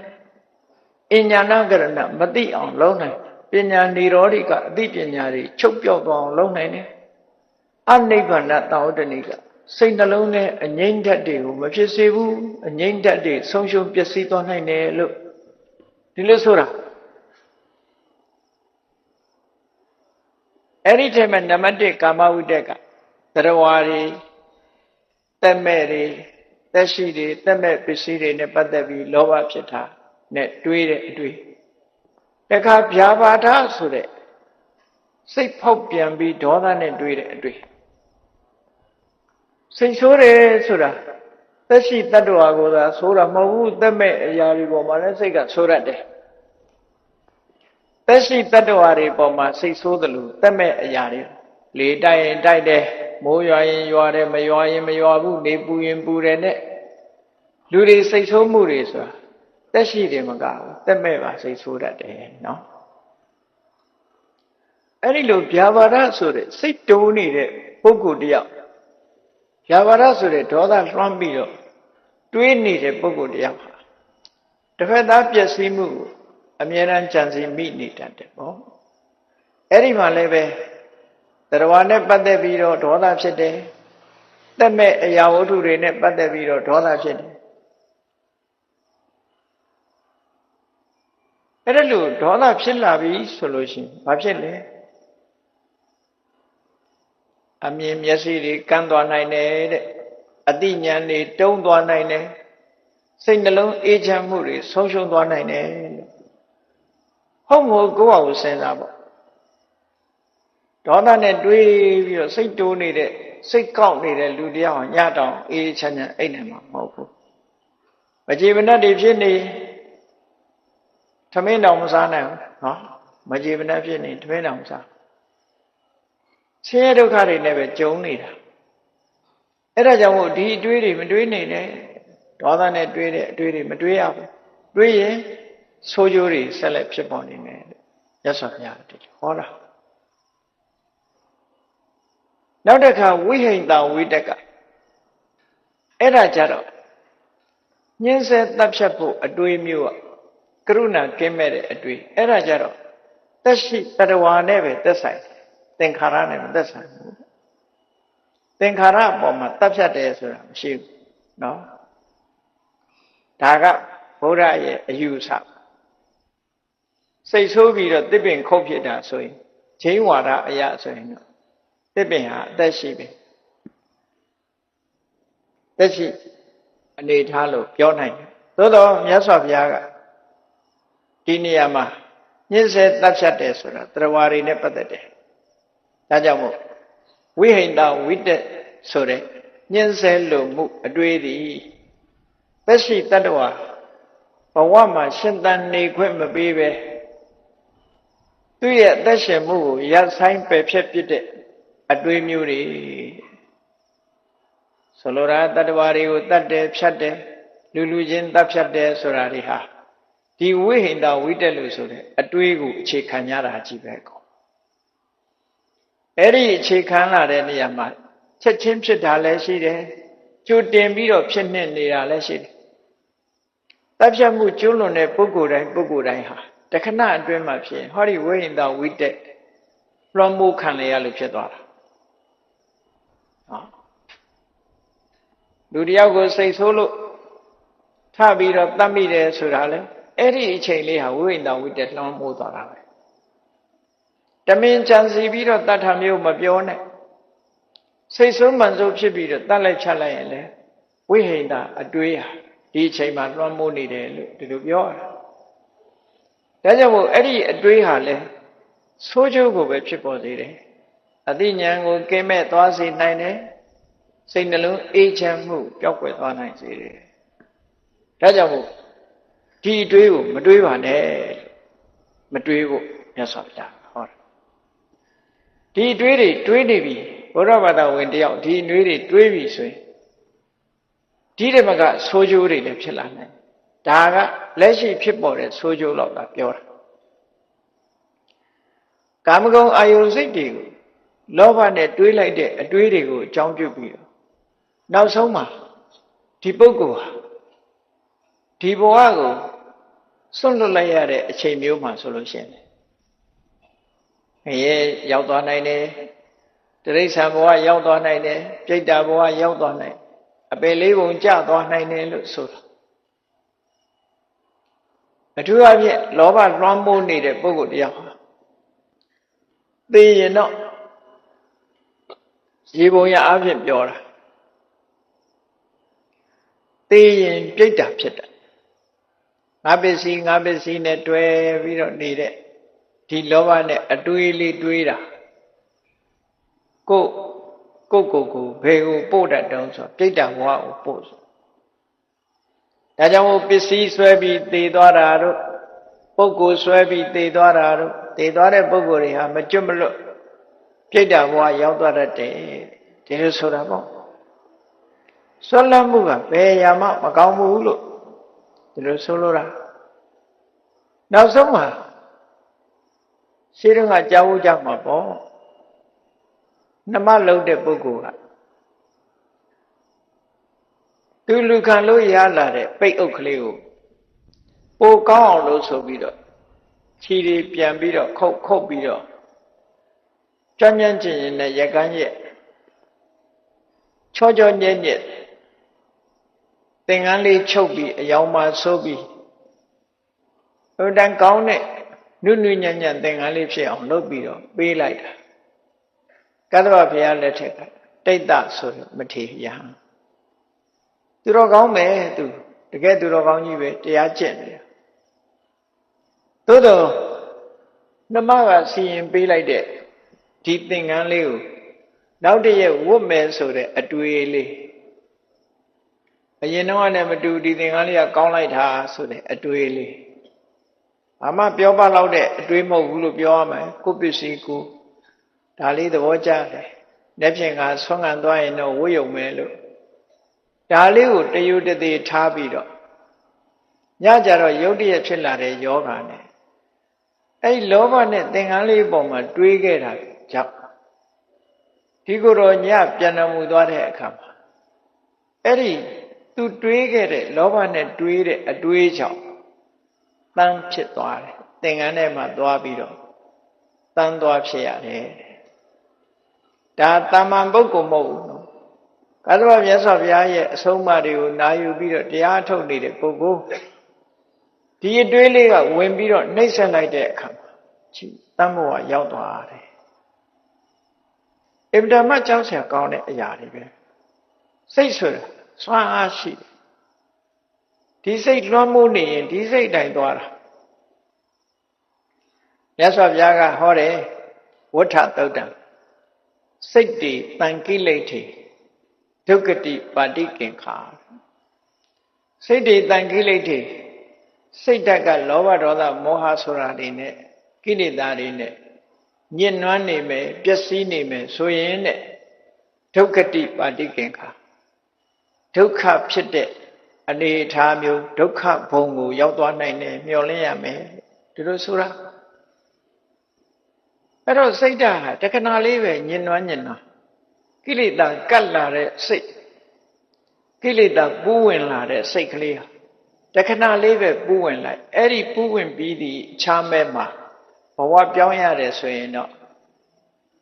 [SPEAKER 1] အညာဏကရဏမသိအောင်လုံနိုင်ပညာនិရောဓိကအသိပညာတွေချုပ်ပြောက်သွားအောင်လုံနိုင်တယ်အနိဗ္ဗာန်တောတ္တနိကစိတ်နှလုံးနဲ့အငြိမ့်ဓာတ်တွေကိုမဖြစ်စေဘူးအငြိမ့်ဓာတ်တွေဆုံးရှုံးပျက်စီးသွားနိုင်တယ်လို့ဒီလိုဆိုတာအဲ့ဒီထဲမှာနံပါတ်1ကာမဝိတ္တကတရားဝါတွေသက်မဲ့တွေသက်ရှိတွေသက်မဲ့ပစ္စည်းတွေနဲ့ပတ်သက်ပြီးလောဘဖြစ်တာနဲ့တွေးတဲ့အတွေးတခါဗျာပါဒဆိုတဲ့စိတ်ဖောက်ပြန်ပြီးဒေါသနဲ့တွေးတဲ့အတွေးစိတ်ဆိုးတယ်ဆိုတာသက်ရှိတ attva ကိုသာဆိုးတာမဟုတ်ဘူးသက်မဲ့အရာတွေပေါ်မှာလည်းစိတ်ကဆိုးရတယ်သက်ရှိတ attva တွေပေါ်မှာစိတ်ဆိုးတယ်လို့သက်မဲ့အရာတွေလေတိုက်ရင်တိုက်တယ်မိုးရွာရင်ရွာတယ်မရွာရင်မရွာဘူးနေပူရင်ပူတယ်နဲ့လူတွေစိတ်ဆိုးမှုတွေဆိုတာသက်ရှိတယ်မကဘူးသက်မဲ့ပါစိတ်ဆိုးတတ်တယ်နော်အဲ့ဒီလိုဗျာပါဒဆိုတဲ့စိတ်တိုးနေတဲ့ပုဂ္ဂိုလ်တယောက်ဗျာပါဒဆိုတဲ့ဒေါသလွှမ်းပြီးတော့တွေးနေတဲ့ပုဂ္ဂိုလ်တယောက်ဟာတစ်ဖက်သားပျက်စီးမှုကိုအမြဲတမ်းကြံစည်မိနေတတ်တယ်ပေါ့အဲ့ဒီမှာလည်းပဲတရားနဲ့ပတ်သက်ပြီးတော့ဒေါသဖြစ်တယ်သက်မဲ့အရာဝတ္ထုတွေနဲ့ပတ်သက်ပြီးတော့ဒေါသဖြစ်တယ်အဲ့ဒါလို့ဒေါသဖြစ်လာပြီဆိုလို့ရှိရင်ဘာဖြစ်လဲအမြင်မျက်စိတွေကန်းသွားနိုင်တယ်တဲ့အသိဉာဏ်တွေတုံးသွားနိုင်တယ်စိတ်နှလုံးအေးချမ်းမှုတွေဆုံးရှုံးသွားနိုင်တယ်လို့ဟုတ်မို့ကိုယ့်ဟာကိုယ်စဉ်းစားပေါ့တ ဒေါသနဲ့တွေးပြီးတော့စိတ်တိုးနေတဲ့စိတ်ကောက်နေတဲ့လူတယောက်ညတောင်အေးချမ်းချမ်းအိတ်နေမှာမဟုတ်ဘူးမကြည်မနှက်တွေဖြစ်နေထမင်းတောင်မစားနိုင်ဘူးနော်မကြည်မနှက်ဖြစ်နေထမင်းတောင်မစားဆင်းရဲဒုက္ခတွေနဲ့ပဲကြုံနေတာအဲ့ဒါကြောင့်မို့ဒီအတွေးတွေမတွေးနေနဲ့ဒေါသနဲ့တွေးတဲ့အတွေးတွေမတွေးရဘူးတွေးရင်ဆိုးကျိုးတွေဆက်လက်ဖြစ်ပေါ်နေမယ်ရသော်ဘုရားတည်းဟောတာနောက်တစ်ခါဝိဟိတဝိတကအဲ့ဒါကြတော့ညှင်းဆဲတပ်ဖြတ်ဖို့အတွေးမျိုးကရုဏာကင်းမဲ့တဲ့အတွေးအဲ့ဒါကြတော့သက်ရှိတတဝါနဲ့ပဲသက်ဆိုင်သင်္ခါရနဲ့မသက်ဆိုင်ဘူးသင်္ခါရအပေါ်မှာတပ်ဖြတ်တယ်ဆိုတာမရှိဘူးနော်ဒါကဘုရားရဲ့အယူဆစိတ်ဆိုးပြီးတော့တစ်ပင်ခုတ်ဖြစ်တာဆိုရင်ဂျိန်းဝါဒအရာဆိုရင်တော့တစ်ပင်ဟာအသက်ရှိပဲသက်ရှိအနေထားလို့ပြောနိုင်တယ်သို့တော့မြတ်စွာဘုရားကဒီနေရာမှာညှင်းဆဲတပ်ဖြတ်တယ်ဆိုတာတရားဝါတွေနဲ့ပတ်သက်တယ်ဒါကြောင့်မို့ဝိဟိတဝိတက်ဆိုတဲ့ညှင်းဆဲလို့မှုအတွေ့သည်သက်ရှိတတ္တဝါဘဝမှာရှင်သန်နေခွင့်မပေးပဲသူရဲ့အသက်ရှင်မှုကိုရပ်ဆိုင်ပယ်ဖြတ်ပြတဲ့အတွေ့မျိုးတွေဆိုလိုတာတတ္တဝါတွေကိုတတ်တယ်ဖြတ်တယ်လူချင်းတတ်ဖြတ်တယ်ဆိုတာတွေဟာဒီဝိဟိတဝိတက်လို့ဆိုတဲ့အတွေ့ကိုအခြေခံရတာကြီးပဲကောအဲ့ဒီအခြေခံလာတဲ့နေရာမှာချက်ချင်းဖြစ်တာလည်းရှိတယ်ကြိုတင်ပြီးတော့ဖြစ်နေတာလည်းရှိတယ်တပ်ဖြတ်မှုကျွလွန်တဲ့ပုဂ္ဂိုလ်တိုင်းဟာတခဏအတွင်းမှာဖြစ်ဟောဒီဝိဟိတဝိတက်လွှမ်းမိုးခံရလို့ဖြစ်သွားတာနော်လူတယောက်ကိုစိတ်ဆိုးလို့ထပြီးတော့တတ်မိတယ်ဆိုတာလေအဲ့ဒီအချိန်လေးဟာဝိဟိတဝိတက်လွှမ်းမိုးသွားတာပဲတမင်ကြံစီပြီးတော့တတ်တာမျိုးမပြောနဲ့စိတ်ဆိုးမှန်ဆိုးဖြစ်ပြီးတော့တတ်လိုက်ချလိုက်ရင်လေဝိဟိတအတွေးဟာဒီအချိန်မှာလွှမ်းမိုးနေတယ်လို့ဒီလိုပြောတာဒါကြောင့်မို့အဲ့ဒီအတွေးဟာလေဆိုးကျိုးကိုပဲဖြစ်ပေါ်စေတယ်အသိဉာဏ်ကိုကင်းမဲ့သွားစေနိုင်တယ်စိတ်နှလုံးအေးချမ်းမှုပျောက်ကွယ်သွားနိုင်စေတယ်ဒါကြောင့်မို့ဒီအတွေးကိုမတွေးပါနဲ့မတွေးဖို့မြတ်စွာဘုရားဟောတာဒီအတွေးတွေတွေးနေပြီဘုရားဘာသာဝင်တယောက်ဒီအတွေးတွေတွေးပြီဆိုရင်ဒီတမကဆိုးကျိုးတွေလည်းဖြစ်လာနိုင်ဒါကလက်ရှိဖြစ်ပေါ်တဲ့ဆိုးကျိုးတော့ကပြောတာကာမဂုဏ်အာယုစိတ်တွေကိုလောဘနဲ့တွေးလိုက်တဲ့အတွေးတွေကိုအကြောင်းပြုပြီးတော့နောက်ဆုံးမှာဒီပုဂ္ဂိုလ်ဟာဒီဘဝကိုစွန့်လွတ်လိုက်ရတဲ့အချိန်မျိုးမှာဆိုလို့ရှိရင်ငရဲရောက်သွားနိုင်တယ်တိရစ္ဆာန်ဘဝရောက်သွားနိုင်တယ်ပြိတ္တာဘဝရောက်သွားနိုင်အပေလေးပုံကျသွားနိုင်တယ်လို့ဆိုတာအထူးအဖြင့်လောဘလွှမ်းမိုးနေတဲ့ပုဂ္ဂိုလ်တရားသိရင်တော့ရေပုံရအဖြစ်ပြောတာသိရင်ပြိတ္တာဖြစ်တယ်ငါပစ္စည်းနဲ့တွဲပြီးတော့နေတဲ့ဒီလောဘနဲ့အတွေးလေးတွေးတာကိုဘယ်ကိုပို့တတ်တုံးဆိုပြိတ္တာဘဝကိုပို့ဆိုဒါကြောင့်ပစ္စည်းဆွဲပြီးတည်သွားတာတို့ပုဂ္ဂိုလ်ဆွဲပြီးတည်သွားတာတို့တည်သွားတဲ့ပုဂ္ဂိုလ်တွေဟာမကျွတ်မလွတ်ပြိတ္တာဘဝရောက်သွားတတ်တယ်ဒီလိုဆိုတာပေါ့ဆွလမ်းမှုကဘယ်ရာမှမကောင်းဘူးလို့ဒီလိုဆိုလိုတာနောက်ဆုံးမှာရှိတော့ကကြောက်ကြမှာပေါ့နှမလုံးတဲ့ပုဂ္ဂိုလ်ကသူလူခံလို့ရလာတဲ့ပိတ်အုပ်ကလေးကိုပိုကောင်းအောင်လို့ဆိုပြီးတော့ခြေတွေပြန်ပြီးတော့ခုတ်ပြီးတော့ကြမ်းကြမ်းကျင်ကျင်နဲ့ရက်ကန်းရက်ချောညက်ညက်သင်္ကန်းလေးချုပ်ပြီးအယောင်မှာဆိုးပြီးဟိုတန်ကောင်းတဲ့နုညံ့သင်္ကန်းလေးဖြစ်အောင်လုပ်ပြီးတော့ပေးလိုက်တာကတ္တဗဘုရားလက်ထက်ကတိတ်တဆိုမထေရဟန်းသူတော်ကောင်းပဲသူတကယ်သူတော်ကောင်းကြီးပဲတရားကျင့်တယ်သို့တော့နှမကစီရင်ပေးလိုက်တဲ့ ဒီသင်္ကန်းလေးကိုနောက်တည့်ဝတ်မယ်ဆိုတဲ့အတွေ့လေးအရင်တော့လည်းမတူဒီသင်္ကန်းလေးကကောင်းလိုက်တာဆိုတဲ့အတွေ့လေးဘာမှပြောပလောက်တဲ့အတွေ့မဟုတ်ဘူးလို့ပြောရမယ်ကိုပစ္စည်းကိုဒါလေးသဘောကျတယ်လက်ဖြင့်ကဆွမ်းခံသွားရင်တော့ဝတ်ရုံပဲလို့ဒါလေးကိုတယူတသေးထားပြီးတော့ညကြတော့ရုတ်တရက်ဖြစ်လာတဲ့ယောဂာနဲ့အဲ့လောဘနဲ့သင်္ကန်းလေးပေါ်မှာတွေးခဲ့တာကြောင့်ဒီကိုယ်တော်ညပြန်တော်မူသွားတဲ့အခါမှာအဲ့ဒီသူတွေးခဲ့တဲ့လောဘနဲ့တွေးတဲ့အတွေးကြောင့်တန်းဖြစ်သွားတယ်သင်္ကန်းထဲမှာသွားပြီးတော့တန်းသွားဖြစ်ရတယ်ဒါတာမန်ပုဂ္ဂိုလ်မဟုတ်ဘူးနော်ကာသဝမြတ်စွာဘုရားရဲ့အဆုံးအမတွေကိုနာယူပြီးတော့တရားထုတ်နေတဲ့ပုဂ္ဂိုလ်ဒီအတွေးလေးကဝင်ပြီးတော့နှိမ့်ဆက်လိုက်တဲ့အခါမှာတမ်းဘဝရောက်သွားတယ်အဗ္ဗဓမ္မကြောက်စရာကောင်းတဲ့အရာတွေပဲစိတ်ဆိုတာစွမ်းအားရှိတယ်ဒီစိတ်လွှမ်းမိုးနေရင်ဒီစိတ်တိုင်းသွားတာမြတ်စွာဘုရားကဟောတယ်ဝဋ္ဌသုတ်တံစိတ်တည်တန်ကိလေထေဒုက္ခတိပါတိကင်္ခာစိတ်တည်တန်ကိလေထေစိတ်ဓာတ်ကလောဘဒေါသမောဟဆိုတာတွေနဲ့ကိလေသာတွေနဲ့ညှဉ်းနှွမ်းနေမယ်ပျက်စီးနေမယ်ဆိုရင်တဲ့ဒုက္ခတိပါတိကင်္ခာဒုက္ခဖြစ်တဲ့အနေအထားမျိုးဒုက္ခဘုံကိုရောက်သွားနိုင်တယ်မျှော်လင့်ရမယ်ဒီလိုဆိုတာအဲ့တော့စိတ်ဓာတ်ဟာတခဏလေးပဲညှဉ်းနှွမ်းကိလေသာကတ်လာတဲ့စိတ်ကိလေသာပူးဝင်လာတဲ့စိတ်ကလေးဟာတခဏလေးပဲပူးဝင်လိုက်အဲ့ဒီပူးဝင်ပြီးဒီအခြားမဲ့မှာဘဝပြောင်းရတယ်ဆိုရင်တော့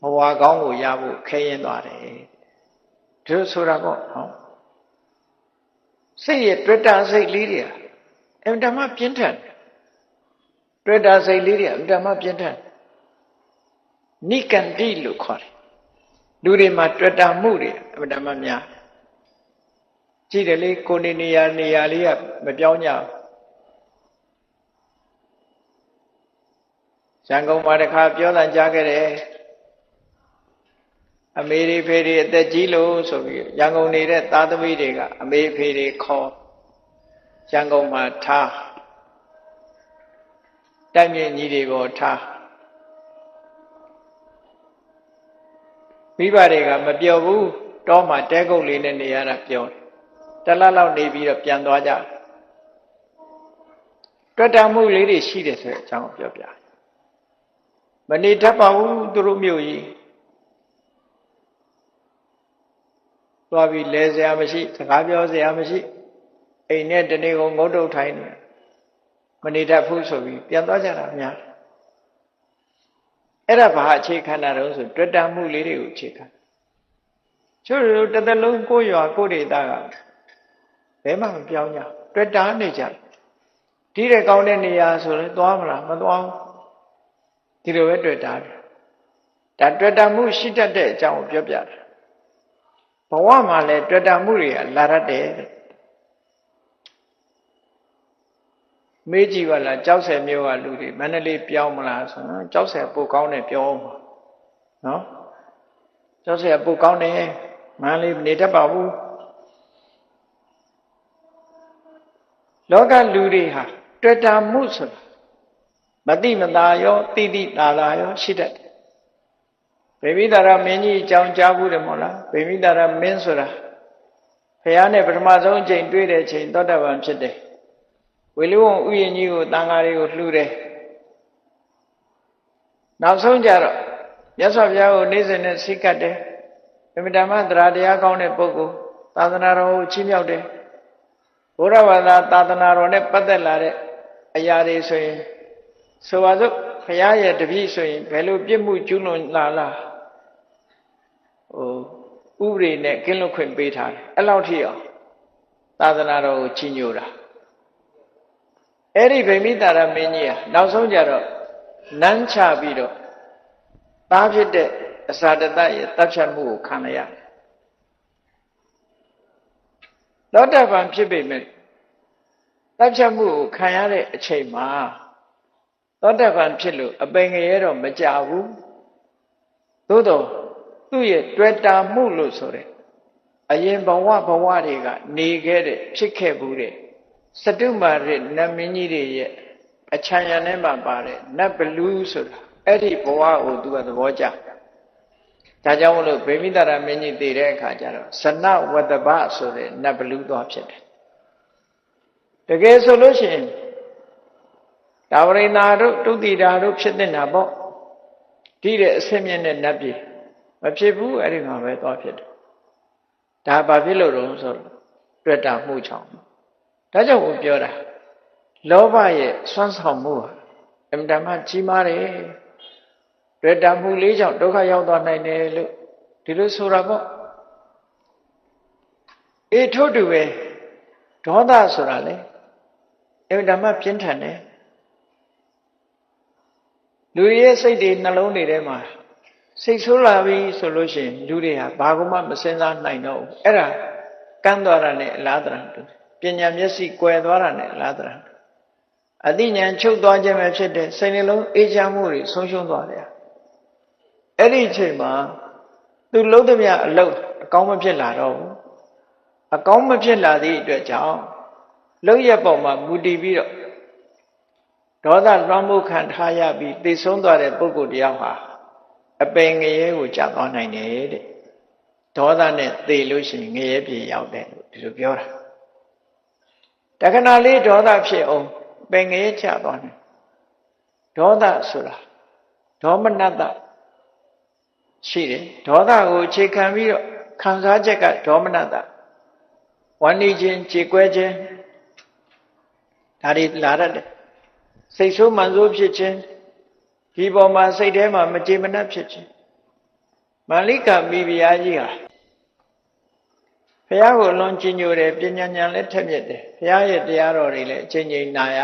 [SPEAKER 1] ဘဝကောင်းကိုရဖို့ခဲရင်သွားတယ်ဒီလိုဆိုတာပေါ့နော်စိတ်ရဲ့တွေ့တာစိတ်လေးတွေအမှန်တမ်းပြင်းထန်တွေ့တာစိတ်လေးတွေအမှန်တမ်းပြင်းထန်နိကန္တိလို့ခေါ်တယ်လူတွေမှာတွေ့တာမှုတွေအမှန်တမ်းများကြည့်တယ်လေကိုနေရာလေးကမပြောင်းကြဘူးရန်ကုန်မှာတခါပြောတာကြားခဲ့တယ်အမေတွေဖေတွေအသက်ကြီးလို့ဆိုပြီးရန်ကုန်နေတဲ့သားသမီးတွေကအမေဖေတွေခေါ်ရန်ကုန်မှာထားတိုက်မြင့်ကြီးတွေပေါ်ထားမိဘတွေကမပြောဘူးတောမှာတဲကုတ်လေးနဲ့နေရတာပြောတလလောက်နေပြီးတော့ပြန်သွားကြတွေ့တာမှုလေးတွေရှိတယ်ဆိုတဲ့အကြောင်းပြောပြမနေတတ်ပါဘူးသူတို့မျိုးကြီးသွားပြီးလဲစရာမရှိစကားပြောစရာမရှိအိမ်နဲ့တနေ့ကုန်ငုတ်တုတ်ထိုင်နေမနေတတ်ဘူးဆိုပြီးပြန်သွားကြတာများအဲ့ဒါဘာအခြေခံတာတုံးဆိုတွေ့တာမှုလေးတွေကိုအခြေခံချို့တို့တစ်သက်လုံးကိုရွာကိုဒေသကဘယ်မှမပြောင်းကြတွေ့တာနေကြဒီတဲ့ကောင်းတဲ့နေရာဆိုရင်သွားမလားမသွားဘူးဒီလိုပဲတွေ့တာဒါတွေ့တာမှုရှိတတ်တဲ့အကြောင်းကိုပြောပြတယ်ဘဝမှာလည်းတွေ့တာမှုတွေကလာတတ်တယ်မေးကြည့်ပါလားကြောက်ဆယ်မျိုးကလူတွေမန္တလေးပြောင်းမလားဆိုတော့ကြောက်ဆယ်ပိုကောင်းတယ်ပြောအောင်ပါနော်ကြောက်ဆယ်ပိုကောင်းတယ်မန္တလေးနေတတ်ပါဘူးလောကလူတွေဟာတွေ့တာမှုဆိုတာမတိမသာရောတိတိသာသာရောရှိတတ်တယ်ဗေမိတာရမင်းကြီးအကြောင်းကြားဘူးတယ်မို့လားဗေမိတာရမင်းဆိုတာဘုရားနဲ့ပထမဆုံးအချိန်တွေ့တဲ့အချိန်သောတာပန်ဖြစ်တယ်ဝေလူဝံဥယျာဉ်ကြီးကိုတန်ဃာတွေကိုလှူတယ်နောက်ဆုံးကြတော့မြတ်စွာဘုရားကိုနေ့စဉ်နဲ့စိတ်ကပ်တယ်ဗေမိတာမသရတရားကောင်းတဲ့ပုဂ္ဂိုလ်သာသနာတော်ကိုချီးမြှောက်တယ်ဘုရားဘာသာသာသနာတော်နဲ့ပတ်သက်လာတဲ့အရာတွေဆိုရင်ဆိုပါစို့ဘုရားရဲ့တပည့်ဆိုရင်ဘယ်လိုပြစ်မှုကျူးလွန်လာဥပဒေနဲ့ကင်းလွတ်ခွင့်ပေးထားတယ်အဲ့လောက်ထိအောင်သာသနာတော်ကိုချီးညိုတာအဲ့ဒီဗိမိတာရမင်းကြီးဟာနောက်ဆုံးကြတော့နန်းချပြီးတော့သားဖြစ်တဲ့အစာတတရဲ့တပ်ဖြတ်မှုကိုခံရသောတာပန်ဖြစ်ပေမဲ့တပ်ဖြတ်မှုကိုခံရတဲ့အချိန်မှာသောတာပန်ဖြစ်လို့အပင်ငရဲတော့မကြဘူး သို့တော့သူ့ရဲ့တွေ့တာမှုလို့ဆိုတဲ့အရင်ဘဝတွေကနေခဲ့တဲ့ဖြစ်ခဲ့ဘူးတဲ့စတုမာရနတ်မင်းကြီးတွေရဲ့အချမ်းရံထဲမှာပါတဲ့နတ်ဘလူးဆိုတာအဲ့ဒီဘဝကိုသူကသဘောကျဒါကြောင့်မလို့ဗေမိတာရမင်းကြီးတည်တဲ့အခါကျတော့ဇနဝတ္တပဆိုတဲ့နတ်ဘလူးသွားဖြစ်တယ်တကယ်ဆိုလို့ရှိရင်ဒါဝရိနာတို့တုတိတာတို့ဖြစ်နေတာပေါ့ဒီတဲ့အစင်းမြင့်တဲ့နတ်ပြည်မဖြစ်ဘူးအဲ့ဒီမှာပဲသွားဖြစ်တယ်ဒါဘာဖြစ်လို့တော့ဆိုတော့တွေ့တာမှုချောင်းဒါကြောင့်ဘုပြောတာလောဘရဲ့စွမ်းဆောင်မှုဟာအမှန်တမ်းကြီးမားတယ်တွေ့တာမှုလေးကြောင့်ဒုက္ခရောက်သွားနိုင်တယ်လို့ဒီလိုဆိုတာပေါ့အေးထို့တူပဲဒေါသဆိုတာလေအမှန်တမ်းပြင်းထန်တယ်လူရဲ့စိတ်တွေနှလုံးတွေထဲမှာစိတ်ဆိုးလာပြီဆိုလို့ရှိရင်လူတွေဟာဘာမှမစင်စားနိုင်တော့ဘူးအဲ့ဒါကန်းသွားတာနဲ့အလားတရာတူပညာမျက်စိကွယ်သွားတာနဲ့အလားတရာအသိဉာဏ်ချုပ်သွားခြင်းပဲဖြစ်တဲ့စိတ်နှလုံးအေးချမ်းမှုတွေဆုံးရှုံးသွားတယ်အဲ့ဒီအချိန်မှာသူလုံးသမျှအလုံးအကောင်းမဖြစ်လာတော့ဘူးအကောင်းမဖြစ်လာသည့်အတွက်ကြောင့်လုံးရက်ပေါ်မှာမူတည်ပြီးတော့ဒေါသလွှမ်းမိုးခံထားရပြီးသိဆုံးသွားတဲ့ပုဂ္ဂိုလ်တယောက်ဟာအပင်ငရဲကိုကြာသွားနိုင်တယ်တဲ့ဒေါသနဲ့သိလို့ရှိရင်ငရဲပြေရောက်တယ်လို့ဒီလိုပြောတာတခဏလေးဒေါသဖြစ်အောင်ပင်ငရဲကြာသွားတယ်ဒေါသဆိုတာဒေါမနတရှိတယ်ဒေါသကိုအခြေခံပြီးတော့ခံစားချက်ကဒေါမနတဝမ်းနေခြင်းကြေကွဲခြင်းဒါတွေလာတတ်တယ်စိတ်ဆိုးမှန်ဆိုးဖြစ်ခြင်းဒီပေါ်မှာစိတ်ထဲမှာမကြေမနပ်ဖြစ်ခြင်းမာလိကမိဖုရားကြီးဟာဘုရားကိုလွန်ကြည်ညိုတယ်ပညာဉာဏ်လည်းထက်မြက်တယ်ဘုရားရဲ့တရားတော်တွေလည်းအချိန်ချင်းနာရ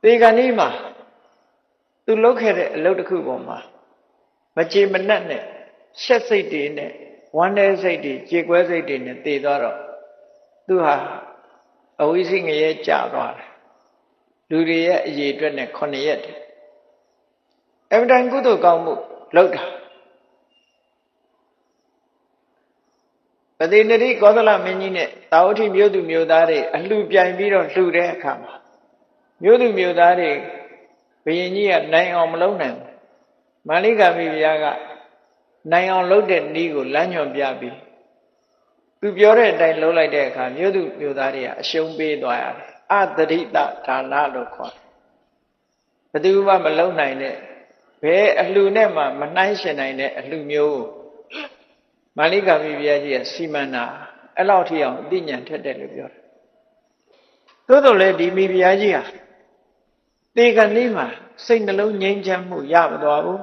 [SPEAKER 1] ဒီကနေ့မှာသူလုပ်ခဲ့တဲ့အလုပ်တစ်ခုပေါ်မှာမကြေမနပ်နဲ့ရှက်စိတ်တွေနဲ့ဝမ်းနည်းစိတ်တွေကြေကွဲစိတ်တွေနဲ့တည်သွားတော့သူဟာအဝိဇ္ဇငရဲကျသွားတယ်လူတွေရဲ့အရေးအတွက်နဲ့9ရက်တည်းအမှန်တန်ကုသိုလ်ကောင်းမှုလုပ်တာပတိနတိကောသလမင်းကြီးနဲ့တာဝတိမြို့သူမြို့သားတွေအလှပြိုင်ပြီးတော့လှူတဲ့အခါမှာမြို့သူမြို့သားတွေဘုရင်ကြီးကနိုင်အောင်မလုပ်နိုင်ဘူးမာလိကမိဖုရားကနိုင်အောင်လုပ်တဲ့နည်းကိုလမ်းညွှန်ပြပြီးသူပြောတဲ့အတိုင်းလုပ်လိုက်တဲ့အခါမြို့သူမြို့သားတွေကအရှုံးပေးသွားရတယ်အတရိတဒါနလို့ခေါ်တယ်ဘယ်သူမှမလုံနိုင်တဲ့ဘယ်အလှနဲ့မှမနှိုင်းရှင်နိုင်တဲ့အလှမျိုးမာလိကမိဖုရားကြီးကစီမံတာအဲ့လောက်ထိအောင်အသိဉာဏ်ထက်တယ်လို့ပြောတယ်သို့တော်လည်းဒီမိဖုရားကြီးဟာဒီကနေ့မှာစိတ်နှလုံးငြိမ်းချမ်းမှုရမသွားဘူး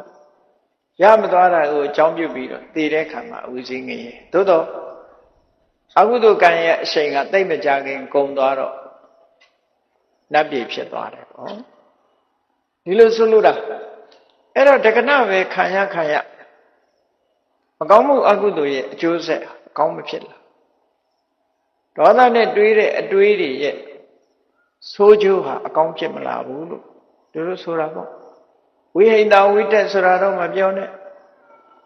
[SPEAKER 1] ရမသွားတာကိုအကြောင်းပြုပြီးတော့တည်တဲ့ခါမှာအဝိဇ္ဇငရဲသို့တော့အကုသိုလ်ကံရဲ့အရှိန်ကတိတ်မကြခင်ကုန်သွားတော့နတ်ပြည်ဖြစ်သွားတယ်ပေါ့ဒီလိုဆိုလို့တာအဲ့တော့တက္ကနပဲခံရမကောင်းမှုအကုသိုလ်ရဲ့အကျိုးဆက်အကောင်းမဖြစ်လာဒေါသနဲ့တွေးတဲ့အတွေးတွေရဲ့ဆိုးကျိုးဟာအကောင်းဖြစ်မလာဘူးလို့ဒီလိုဆိုတာပေါ့ဝိဟိတဝိတက်ဆိုတာတော့မပြောနဲ့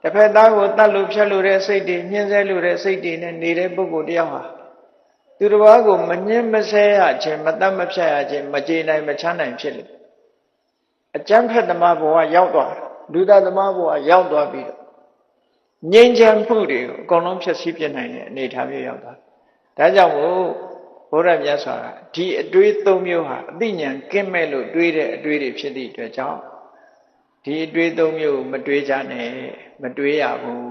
[SPEAKER 1] တစ်ဖက်သားကိုတတ်လို့ဖြတ်လို့တဲ့စိတ်တွေညှင်းဆဲလို့တဲ့စိတ်တွေနဲ့နေတဲ့ပုဂ္ဂိုလ်တယောက်ဟာသူတစ်ပါးကိုမညှင်းမဆဲရခြင်းမတတ်မဖြတ်ရခြင်းမကြေနိုင်မချမ်းနိုင်ဖြစ်လို့အကျမ်းဖက်သမားဘဝရောက်သွားလူသားသမားဘဝရောက်သွားပြီးတော့ငြိမ်းချမ်းမှုတွေကိုအကုန်လုံးဖြည့်ဆည်းပြနိုင်တဲ့အနေအထားမျိုးရောက်သွားဒါကြောင့်မို့ဘုရားမြတ်စွာကဒီအတွေး၃မျိုးဟာအသိဉာဏ်ကင်းမဲ့လို့တွေးတဲ့အတွေးတွေဖြစ်သည့်အတွက်ကြောင့်ဒီအတွေး၃မျိုးမတွေးကြနဲ့မတွေးရဘူး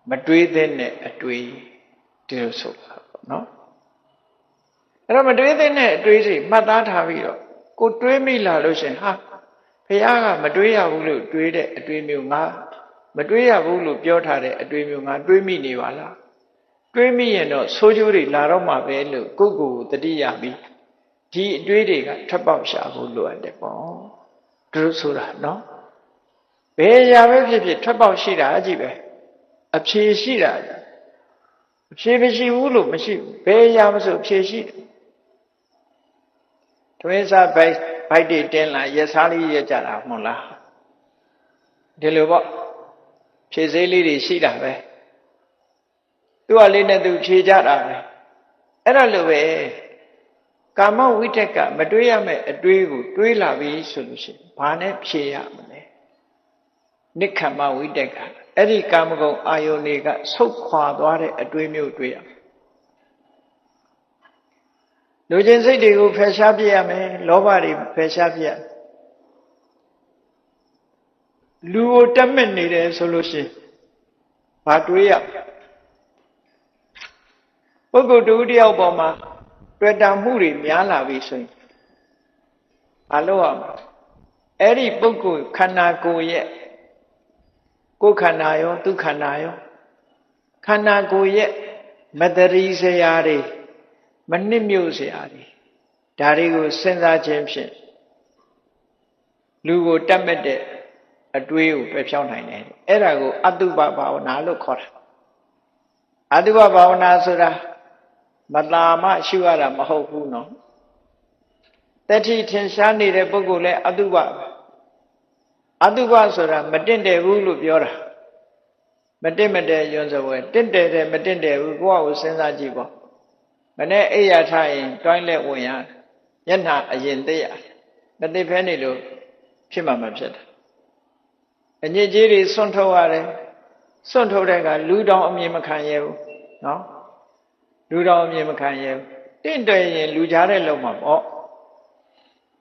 [SPEAKER 1] မတွေးတဲ့အတွေးဒီလိုဆိုတာပေါ့နော်အဲ့တော့မတွေးတဲ့အတွေးတွေမှတ်သားထားပြီးတော့ကိုတွေးမိလာလို့ရှင်ဟာဘုရားကမတွေးရဘူးလို့တွေးတဲ့အတွေးမျိုးငါမတွေးရဘူးလို့ပြောထားတဲ့အတွေးမျိုးငါတွေးမိနေပါလားတွေးမိရင်တော့ဆိုးကျိုးတွေလာတော့မှာပဲလို့ကိုယ့်ကိုယ်တတိယပြီးဒီအတွေးတွေကထွက်ပေါက်ရှာဖို့လိုအပ်တယ်ပေါ့သူဆိုတာနော်ဘယ်ရာပဲဖြစ်ဖြစ်ထွက်ပေါက်ရှိတာအကြည့်ပဲအဖြေရှိတာအဖြေမရှိဘူးလို့မရှိဘူးဘယ်ရာမဆိုအဖြေရှိတယ်တွင်းစားဘိုက်တွေတင်းလာရက်စားလေးရက်ကြတာမဟုတ်လား ဒီလိုပေါ့ဖြည့်စေးလေးတွေရှိတာပဲသူကလေးနဲ့သူဖြည့်ကြတာပဲအဲ့ဒါလိုပဲကာမဝိတက်ကမတွေးရမယ့်အတွေးကိုတွေးလာပြီဆိုလို့ရှိရင်ဘာနဲ့ဖြည့်ရမလဲနိက္ခမဝိတက်ကအဲ့ဒီကာမဂုဏ်အာယုန်တွေကဆုတ်ခွာသွားတဲ့အတွေးမျိုးတွေးရလူချင်းစိတ်တွေကိုဖယ်ရှားပြရမယ်လောဘတွေဖယ်ရှားပြရလူကိုတက်မဲ့နေတယ်ဆိုလို့ရှိရင်ဘာတွေးရပုဂ္ဂိုလ်တူတယောက်ပေါ်မှာတွေ့တာမှုတွေများလာပြီဆိုရင်ဘာလို့ရမလဲအဲ့ဒီပုဂ္ဂိုလ်ခန္ဓာကိုယ်ရဲ့ကိုယ်ခန္ဓာရောသူခန္ဓာရောခန္ဓာကိုယ်ရဲ့မတရီစရာတွေမနစ်မြို့စရာတွေဒါတွေကိုစဉ်းစားခြင်းဖြင့်လူကိုတတ်မဲ့တဲ့အတွေးကိုပယ်ဖြောင်းနိုင်တယ်အဲ့ဒါကိုအတုပဘာဝနာလို့ခေါ်တာအတုပဘာဝနာဆိုတာမလာမှရှုရတာမဟုတ်ဘူးနော်တတိထင်ရှားနေတဲ့ပုဂ္ဂိုလ်လဲအတုပအတုပဆိုတာမတင့်တယ်ဘူးလို့ပြောတာမတင့်မတယ်ယွန်းစပွဲတင့်တယ်တယ်မတင့်တယ်ဘူးကိုယ့်အကိုစဉ်းစားကြည့်ပေါ့မနဲ့အိယာထားရင်တွိုင်းလက်ဝင်ရမျက်နှာအရင်သိရမသိဖဲနေလို့ဖြစ်မှမဖြစ်တာအညစ်အကြေးတွေစွန့်ထုတ်ရတယ်စွန့်ထုတ်တဲ့ကလူတောင်အမြင်မခံရဘူးနော်လူတော်အမြင်မခံရဘူးတင့်တယ်ရင်လူကြားတဲ့လုံမှာပေါ့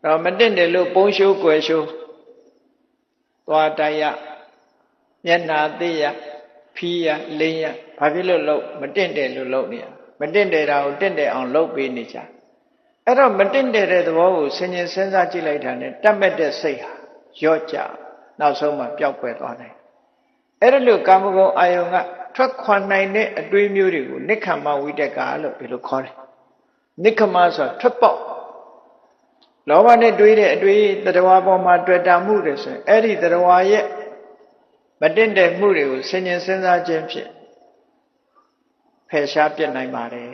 [SPEAKER 1] တော့မတင့်တယ်လို့ပုံရှိုးကွယ်ရှိုးသွားတိုက်ရမျက်နာသိရဖီးရလိမ့်ရဘာဖြစ်လို့လို့မတင့်တယ်လို့လုပ်နေရမတင့်တယ်တာကိုတင့်တယ်အောင်လုပ်ပေးနေကြအဲ့တော့မတင့်တယ်တဲ့သဘောကိုဆင်ញင်စဉ်းစားကြည့်လိုက်တာနဲ့တတ်မဲ့တဲ့စိတ်ဟာရော့ကြနောက်ဆုံးမှပျောက်ကွယ်သွားတယ်အဲ့ဒါလို့ကာမဂုဏ်အာယုံကထွက်ခွာနိုင်တဲ့အတွေးမျိုးတွေကိုနိက္ခမဝိတက်ကလို့ဒီလိုခေါ်တယ်နိက္ခမဆိုတာထွက်ပေါက်လောဘနဲ့တွေးတဲ့အတွေးတတဝါပေါ်မှာတွေ့တာမှုတွေဆိုရင်အဲ့ဒီတတဝါရဲ့မတင့်တယ်မှုတွေကိုဆင်ញင်စဉ်းစားခြင်းဖြင့်ဖယ်ရှားပြစ်နိုင်ပါတယ်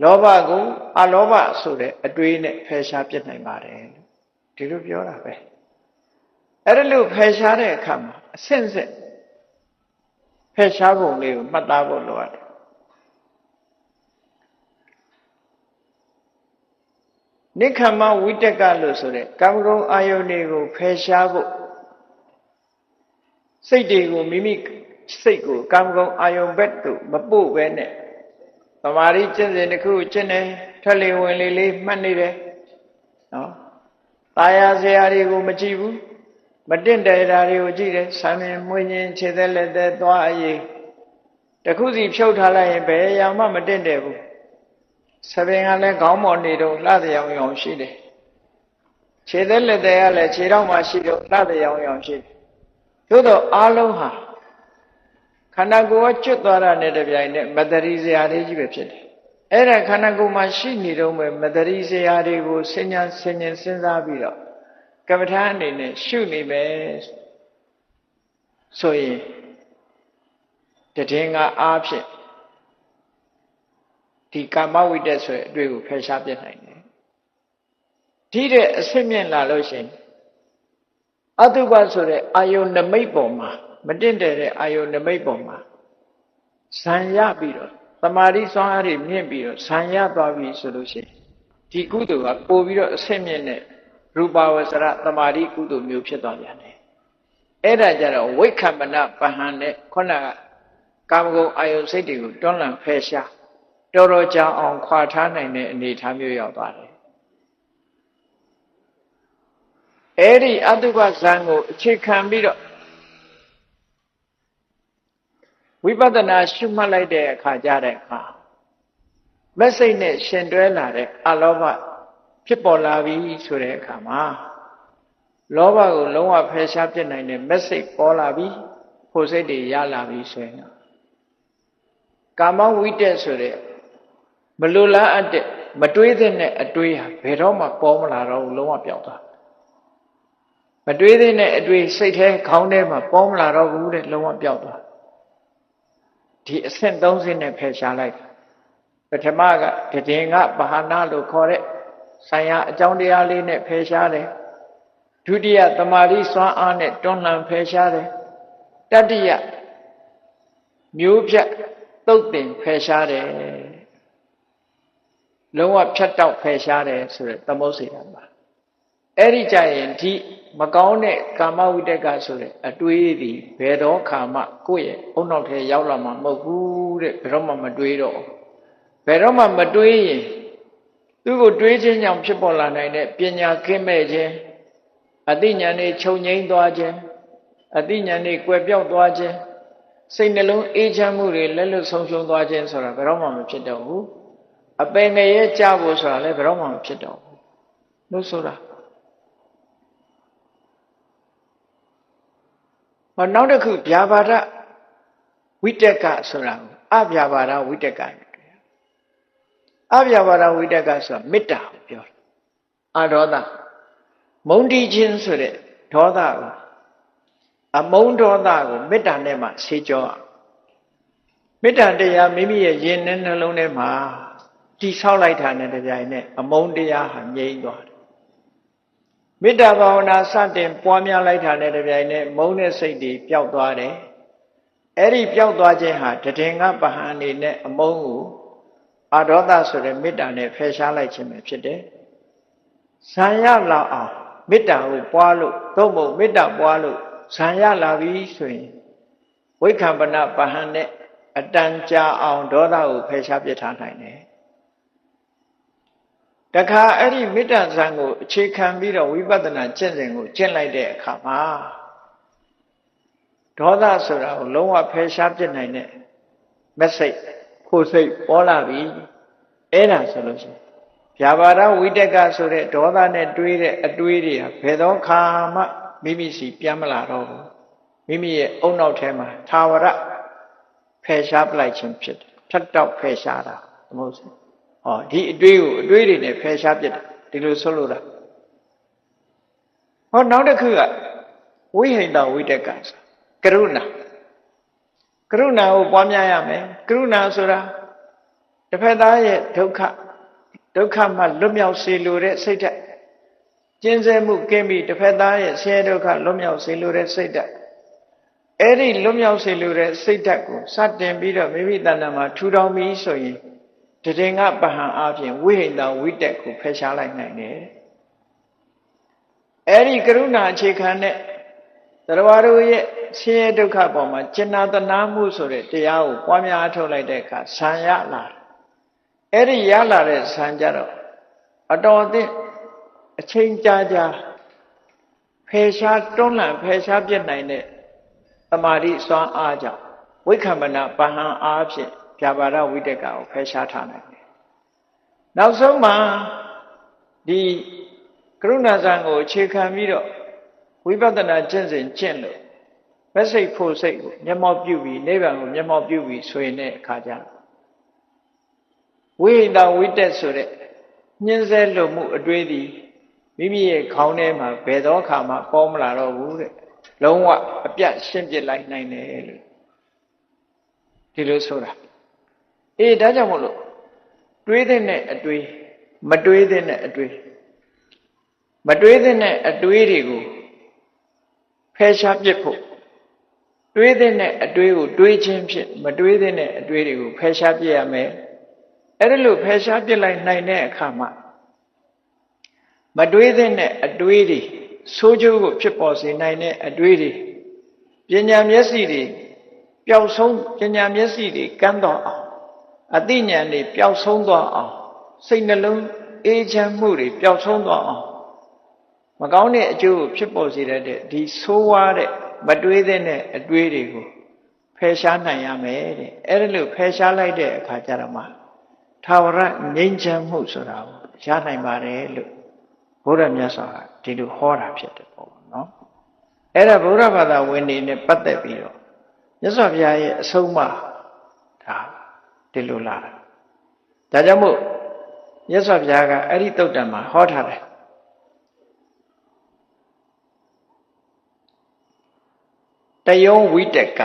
[SPEAKER 1] လောဘကိုအလောဘဆိုတဲ့အတွေးနဲ့ဖယ်ရှားပြစ်နိုင်ပါတယ်ဒီလိုပြောတာပဲအဲ့ဒါလို့ဖယ်ရှားတဲ့အခါမှာအဆင့်ဆင့်ဖယ်ရှားပုံလေးကိုမှတ်သားဖို့လိုရတယ်နိက္ခမဝိတက်ကလို့ဆိုတဲ့ကာမဂုဏ်အာယုန်တွေကိုဖယ်ရှားဖို့စိတ်တွေကိုမိမိစိတ်ကိုကာမဂုဏ်အာယုန်ဘက်သို့မပို့ပဲနဲ့သမာဓိကျင့်စဉ်တစ်ခုကျင့်တယ်ထွက်လေဝင်လေလေးမှတ်နေတယ်နော်ตาယာစရာတွေကိုမကြည့်ဘူးမတင့်တယ်တာတွေကိုကြည့်တယ်ဆံမြင်မွေးခြင်းခြေသက်လက်သက်သွားအရေးတခုစီဖြုတ်ထားလိုက်ရင်ဘယ်ရာမှမတင့်တယ်ဘူးဆပင်ကလည်းခေါင်းပေါ်နေတော့လှတဲ့ရောင်ရောင်ရှိတယ်ခြေသက်လက်သက်ကလည်းခြေထောက်မှာရှိတော့လှတဲ့ရောင်ရောင်ရှိတယ်သို့တော့အားလုံးဟာခန္ဓာကိုယ်ကကျွတ်သွားတာနဲ့တပြိုင်နက်မတရီစရာလေးကြီးပဲဖြစ်တယ်အဲ့ဒါခန္ဓာကိုယ်မှာရှိနေတော့မဲ့မတရီစရာတွေကိုဆင်ញင်စဉ်းစားပြီးတော့ကမ္မထာအနေနဲ့ရှုနေမယ်ဆိုရင်တည်ငါအားဖြင့်ဒီကာမဝိတ္တဆိုတဲ့အတွေ့ကိုဖယ်ရှားပြနိုင်တယ်ဒီတဲ့အဆင့်မြင့်လာလို့ရှိရင်အတုပဆိုတဲ့အာယုန်နမိတ်ပေါ်မှာမတင့်တယ်တဲ့အာယုန်နမိတ်ပေါ်မှာဇံရပြီးတော့သမာဓိစွမ်းအားတွေမြင့်ပြီးတော့ဇံရသွားပြီဆိုလို့ရှိရင်ဒီကုသိုလ်ကပို့ပြီးတော့အဆင့်မြင့်တဲ့ရူပဝဆရသမာဓိကုသိုလ်မျိုးဖြစ်သွားပြန်တယ်အဲ့ဒါကြတော့ဝိက္ခမနပဟံနဲ့ခုနကကာမဂုဏ်အာယုန်စိတ်တွေကိုတွန်းလှန်ဖယ်ရှားတော်တော်ကြာအောင်ခွာထားနိုင်တဲ့အနေအထားမျိုးရောက်သွားတယ်အဲ့ဒီအတုပဇံကိုအခြေခံပြီးတော့ဝိပဿနာရှုမှတ်လိုက်တဲ့အခါကြတဲ့အခါမက်စိတ်နဲ့ရှင်တွဲလာတဲ့အလောဘဖြစ်ပေါ်လာပြီဆိုတဲ့အခါမှာလောဘကိုလုံးဝဖယ်ရှားပြစ်နိုင်တဲ့မက်စိတ်ပေါ်လာပြီဖို့စိတ်တွေရလာပြီဆိုရင်ကာမဝိတ္တဆိုတဲ့မလိုလားအပ်တဲ့မတွေးတဲ့အတွေးဟာဘယ်တော့မှပေါ်မလာတော့ဘူးလုံးဝပျောက်သွားမတွေးတဲ့အတွေးစိတ်ထဲခေါင်းထဲမှာပေါ်မလာတော့ဘူးတဲ့လုံးဝပျောက်သွားဒီအဆင့်၃ဆင့်နဲ့ဖယ်ရှားလိုက်ပထမကတည်ငါပဟာနာလို့ခေါ်တဲ့ဆိုင်ရာအကြောင်းတရားလေးနဲ့ဖယ်ရှားတယ် ဒုတိယတမာတိစွမ်းအားနဲ့တွန်းလှန်ဖယ်ရှားတယ်တတိယမျိုးဖြတ်သုတ်တင်ဖယ်ရှားတယ်လုံးဝဖြတ်တောက်ဖယ်ရှားတယ်ဆိုတဲ့သမုတ်စေတပါအဲ့ဒီကြရင်ဒီမကောင်းတဲ့ကာမဝိတက်ကဆိုတဲ့အတွေးဒီဘယ်တော့ခါမှကိုယ့်ရဲ့အုံနောက်ထဲရောက်လာမှာမဟုတ်ဘူးတဲ့ဘယ်တော့မှမတွေးတော့ဘယ်တော့မှမတွေးရင်သူ့ကိုတွေးခြင်းကြောင့်ဖြစ်ပေါ်လာနိုင်တဲ့ပညာကင်းမဲ့ခြင်းအသိဉာဏ်နဲ့ချုပ်ငြိမ်းသွားခြင်းအသိဉာဏ်နဲ့ကွယ်ပြောက်သွားခြင်းစိတ်နှလုံးအေးချမ်းမှုတွေလက်လွတ်ဆုံးရှုံးသွားခြင်းဆိုတာဘယ်တော့မှမဖြစ်တော့ဘူးအပင်ငရဲကြဖို့ဆိုတာလည်းဘယ်တော့မှမဖြစ်တော့ဘူးလို့ဆိုတာဟောနောက်တစ်ခုဗျာပါဒဝိတက်ကဆိုတာအဗျာပါဒဝိတက်ကအဗျာပါဒဝိတက်ကဆိုတာမေတ္တာကိုပြောတယ်အဒေါသမုန်းတီးခြင်းဆိုတဲ့ဒေါသကိုအမုန်းဒေါသကိုမေတ္တာနဲ့မှဆေးကြောအောင်မေတ္တာတရားမိမိရဲ့ရင်နဲ့နှလုံးထဲမှာတိဆောက်လိုက်တာနဲ့တပြိုင်နက်အမုန်းတရားဟာငြိမ်းသွားတယ်မေတ္တာဘာဝနာစတင်ပွားများလိုက်တာနဲ့တပြိုင်နက်မုန်းတဲ့စိတ်တွေပျောက်သွားတယ်အဲ့ဒီပျောက်သွားခြင်းဟာတည်ငါပဟံအနေနဲ့အမုန်းကိုအဒေါသဆိုတဲ့မေတ္တာနဲ့ဖယ်ရှားလိုက်ခြင်းပဲဖြစ်တယ်ဇံရလာအောင်မေတ္တာကိုပွားလို့သို့မဟုတ်မေတ္တာပွားလို့ဇံရလာပြီဆိုရင်ဝိက္ခမ္ပနပဟံနဲ့အတန်ကြာအောင်ဒေါသကိုဖယ်ရှားပြစ်ထားနိုင်တယ်တခါအဲ့ဒီမေတ္တာဇံကိုအခြေခံပြီးတော့ဝိပဿနာကျင့်စဉ်ကိုကျင့်လိုက်တဲ့အခါမှာဒေါသဆိုတာကိုလုံးဝဖယ်ရှားပြစ်နိုင်တဲ့မက်စိတ်ကိုယ်စိတ်ပေါ်လာပြီအဲ့ဒါဆိုလို့ရှိရင်ဗျာပါဒဝိတက်ကဆိုတဲ့ဒေါသနဲ့တွေးတဲ့အတွေးတွေဟာဘယ်တော့ခါမှမိမိစီပြန်မလာတော့ဘူးမိမိရဲ့အုံနောက်ထဲမှာသာဝရဖယ်ရှားပလိုက်ခြင်းဖြစ်တယ်ဖြတ်တောက်ဖယ်ရှားတာမဟုတ်ဘူးဟောဒီအတွေးကိုအတွေးတွေနဲ့ဖယ်ရှားပြစ်တယ်ဒီလိုဆိုလို့တာဟောနောက်တစ်ခုကဝိဟိတဝိတက်ကကရုဏာကိုပွားများရမယ်ကရုဏာဆိုတာတစ်ဖက်သားရဲ့ဒုက္ခမှလွတ်မြောက်စေလိုတဲ့စိတ်ဓာတ်ကျဉ်းဆဲမှုကင်းပြီးတစ်ဖက်သားရဲ့ဆင်းရဲဒုက္ခလွတ်မြောက်စေလိုတဲ့စိတ်ဓာတ်အဲ့ဒီလွတ်မြောက်စေလိုတဲ့စိတ်ဓာတ်ကိုစတင်ပြီးတော့မိမိတဏ္ဍာမှာထူထောင်ပြီးဆိုရင်တည်ငါပဟံအပြင်ဝိဟိတဝိတက်ကိုဖယ်ရှားလိုက်နိုင်တယ်အဲ့ဒီကရုဏာအခြေခံတဲ့တရားတို့ရဲ့ဆင်းရဲဒုက္ခပေါ်မှာကျင်နာတနာမှုဆိုတဲ့တရားကိုပွားများအထုတ်လိုက်တဲ့အခါဆံရလာအဲ့ဒီရလာတဲ့ဆံကြတော့အတော်အသင့်အချိန်ကြာကြာဖယ်ရှားတွန်းလှန်ဖယ်ရှားပြစ်နိုင်တဲ့သမာဓိစွမ်းအားကြောင့်ဝိက္ခမနပဟံအားဖြင့်ဗျာပါဒဝိတက်ကကိုဖယ်ရှားထားနိုင်တယ်နောက်ဆုံးမှာဒီကရုဏာဇံကိုအခြေခံပြီးတော့ဝိပဿနာကျင့်စဉ်ကျင့်လို့မစိတ်ဖို့စိတ်ကိုမျက်မှောက်ပြုပြီးနိဗ္ဗာန်ကိုမျက်မှောက်ပြုပြီးဆိုရင်တဲ့အခါကျဝိဟိတဝိတက်ဆိုတဲ့ညှင်းဆဲလို့မှုအတွေးသည်မိမိရဲ့ခေါင်းထဲမှာဘယ်တော့ခါမှပေါ်မလာတော့ဘူးတဲ့လုံးဝအပြတ်ရှင်းပြလိုက်နိုင်တယ်လို့ဒီလိုဆိုတာအေးဒါကြောင့်မို့လို့တွေးတဲ့အတွေးမတွေးတဲ့အတွေးမတွေးတဲ့အတွေးတွေကိုဖယ်ရှားပြစ်ဖို့တွေးတဲ့အတွေးကိုတွေးခြင်းဖြင့်မတွေးတဲ့အတွေးတွေကိုဖယ်ရှားပြစ်ရမယ်အဲ့ဒါလို့ဖယ်ရှားပြစ်လိုက်နိုင်တဲ့အခါမှာမတွေးတဲ့အတွေးတွေဆိုးကျိုးကိုဖြစ်ပေါ်စေနိုင်တဲ့အတွေးတွေပညာမျက်စိတွေပျောက်ဆုံးပညာမျက်စိတွေကန်းတော့အောင်အသိဉာဏ်တွေပျောက်ဆုံးသွားအောင်စိတ်နှလုံးအေးချမ်းမှုတွေပျောက်ဆုံးသွားအောင်မကောင်းတဲ့အကျိုးကိုဖြစ်ပေါ်စေတဲ့ဒီဆိုးဝါးတဲ့မတွေးတဲ့အတွေးတွေကိုဖယ်ရှားနိုင်ရမယ်တဲ့အဲ့ဒါလို့ဖယ်ရှားလိုက်တဲ့အခါကျတော့မှထာဝရငြိမ်းချမ်းမှုဆိုတာကိုရနိုင်ပါတယ်လို့ဘုရားမြတ်စွာကဒီလိုဟောတာဖြစ်တယ်ပေါ့နော်အဲ့ဒါဗုဒ္ဓဘာသာဝင်တွေနဲ့ပတ်သက်ပြီးတော့မြတ်စွာဘုရားရဲ့အဆုံးအမဒါဒီလိုလာတာဒါကြောင့်မို့မြတ်စွာဘုရားကအဲ့ဒီသုတ်တံမှာဟောထားတယ်တယောဝိတက်က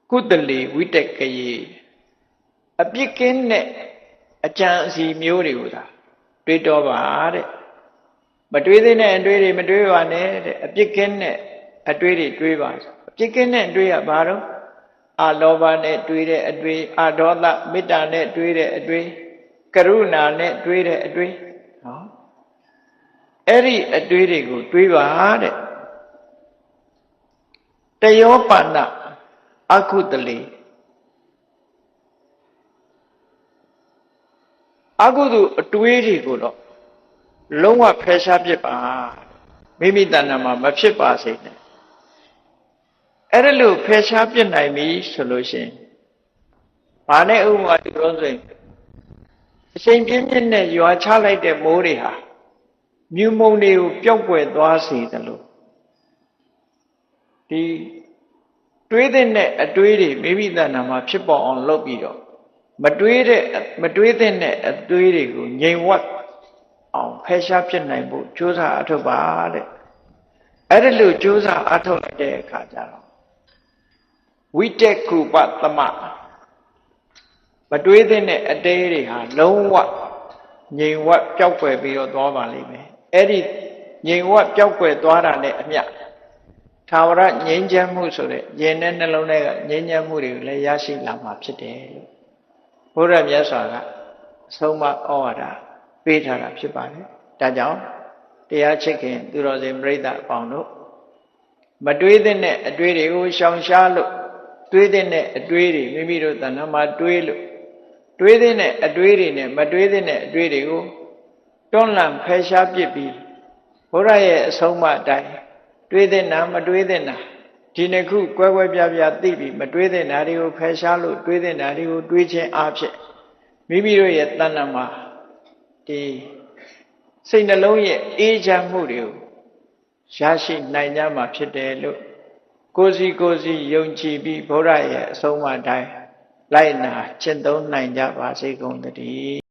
[SPEAKER 1] ကုသလေဝိတက်ကရေအပြစ်ကင်းတဲ့အကြံအစီမျိုးတွေကိုသာတွေးတော့ပါတဲ့ မတွေးသင့်တဲ့အတွေးတွေမတွေးပါနဲ့တဲ့အပြစ်ကင်းတဲ့အတွေးတွေတွေးပါအပြစ်ကင်းတဲ့အတွေးကဘာတော့အာလောဘနဲ့တွေးတဲ့အတွေးအာဒေါသမေတ္တာနဲ့တွေးတဲ့အတွေးကရုဏာနဲ့တွေးတဲ့အတွေးနော်အဲ့ဒီအတွေးတွေကိုတွေးပါတဲ့တယောပါဏအခုတလေအကုသိုလ်အတွေးတွေကိုတော့လုံးဝဖယ်ရှားပစ်ပါမိမိတဏ္ဍာမှာမဖြစ်ပါစေနဲ့အဲ့ဒါလို့ဖယ်ရှားပစ်နိုင်ပြီဆိုလို့ရှိရင်ဘာနဲ့ဥပမာတူလို့ဆိုရင်အချိန်ပြင်းပြင်းနဲ့ရွာချလိုက်တဲ့မိုးတွေဟာမြူမုံတွေကိုပျောက်ကွယ်သွားစေတယ်လို့ဒီတွေးတဲ့အတွေးတွေမိမိတဏ္ဍာမှာဖြစ်ပေါ်အောင်လုပ်ပြီးတော့မတွေးတဲ့အတွေးတွေကိုငြိမ်ဝတ်အောင်ဖယ်ရှားဖြစ်နိုင်ဖို့ကြိုးစားအထောက်ပါတဲ့အဲ့ဒါလို့ကြိုးစားအထောက်လိုက်တဲ့အခါကျတော့ဝိတက်ကုပသမမတွေးတဲ့အတေးတွေဟာလုံးဝငြိမ်ဝတ်ပျောက်ကွယ်ပြီးတော့သွားပါလိမ့်မယ်အဲ့ဒီငြိမ်ဝတ်ပျောက်ကွယ်သွားတာနဲ့အမျှသာဝရငြိမ်းချမ်းမှုဆိုတဲ့ဉာဏ်နဲ့နှလုံးထဲကငြိမ်းချမ်းမှုတွေကိုလည်းရရှိလာမှာဖြစ်တယ်လို့ဘုရားမြတ်စွာကအဆုံးအမဩဝါဒပေးထားတာဖြစ်ပါတယ်ဒါကြောင့်တရားချစ်ခင်သူတော်စင်ပြိဿအပေါင်းတို့မတွေးတဲ့အတွေးတွေကိုရှောင်ရှားလို့တွေးတဲ့အတွေးတွေမိမိတို့တဏ္ဍာမှာတွေးလို့တွေးတဲ့အတွေးတွေနဲ့မတွေးတဲ့အတွေးတွေကိုတွန်းလှန်ဖယ်ရှားပစ်ပြီးဘုရားရဲ့အဆုံးအမအတိုင်းတွေးတဲ့နာမတွေးတဲ့နာဒီနှစ်ခုကွဲကွဲပြားပြားသိပြီးမတွေးတဲ့နာတွေကိုဖယ်ရှားလို့တွေးတဲ့နာတွေကိုတွေးခြင်းအဖြစ်မိမိတို့ရဲ့တဏ္ဍာမှာဒီစိတ်နှလုံးရဲ့အေးချမ်းမှုတွေကိုရရှိနိုင်ကြမှာဖြစ်တယ်လို့ကိုယ်စီယုံကြည်ပြီးဘုရားရဲ့အဆုံးအမတိုင်းလိုက်နာကျင့်သုံးနိုင်ကြပါစေကုန်သတည်း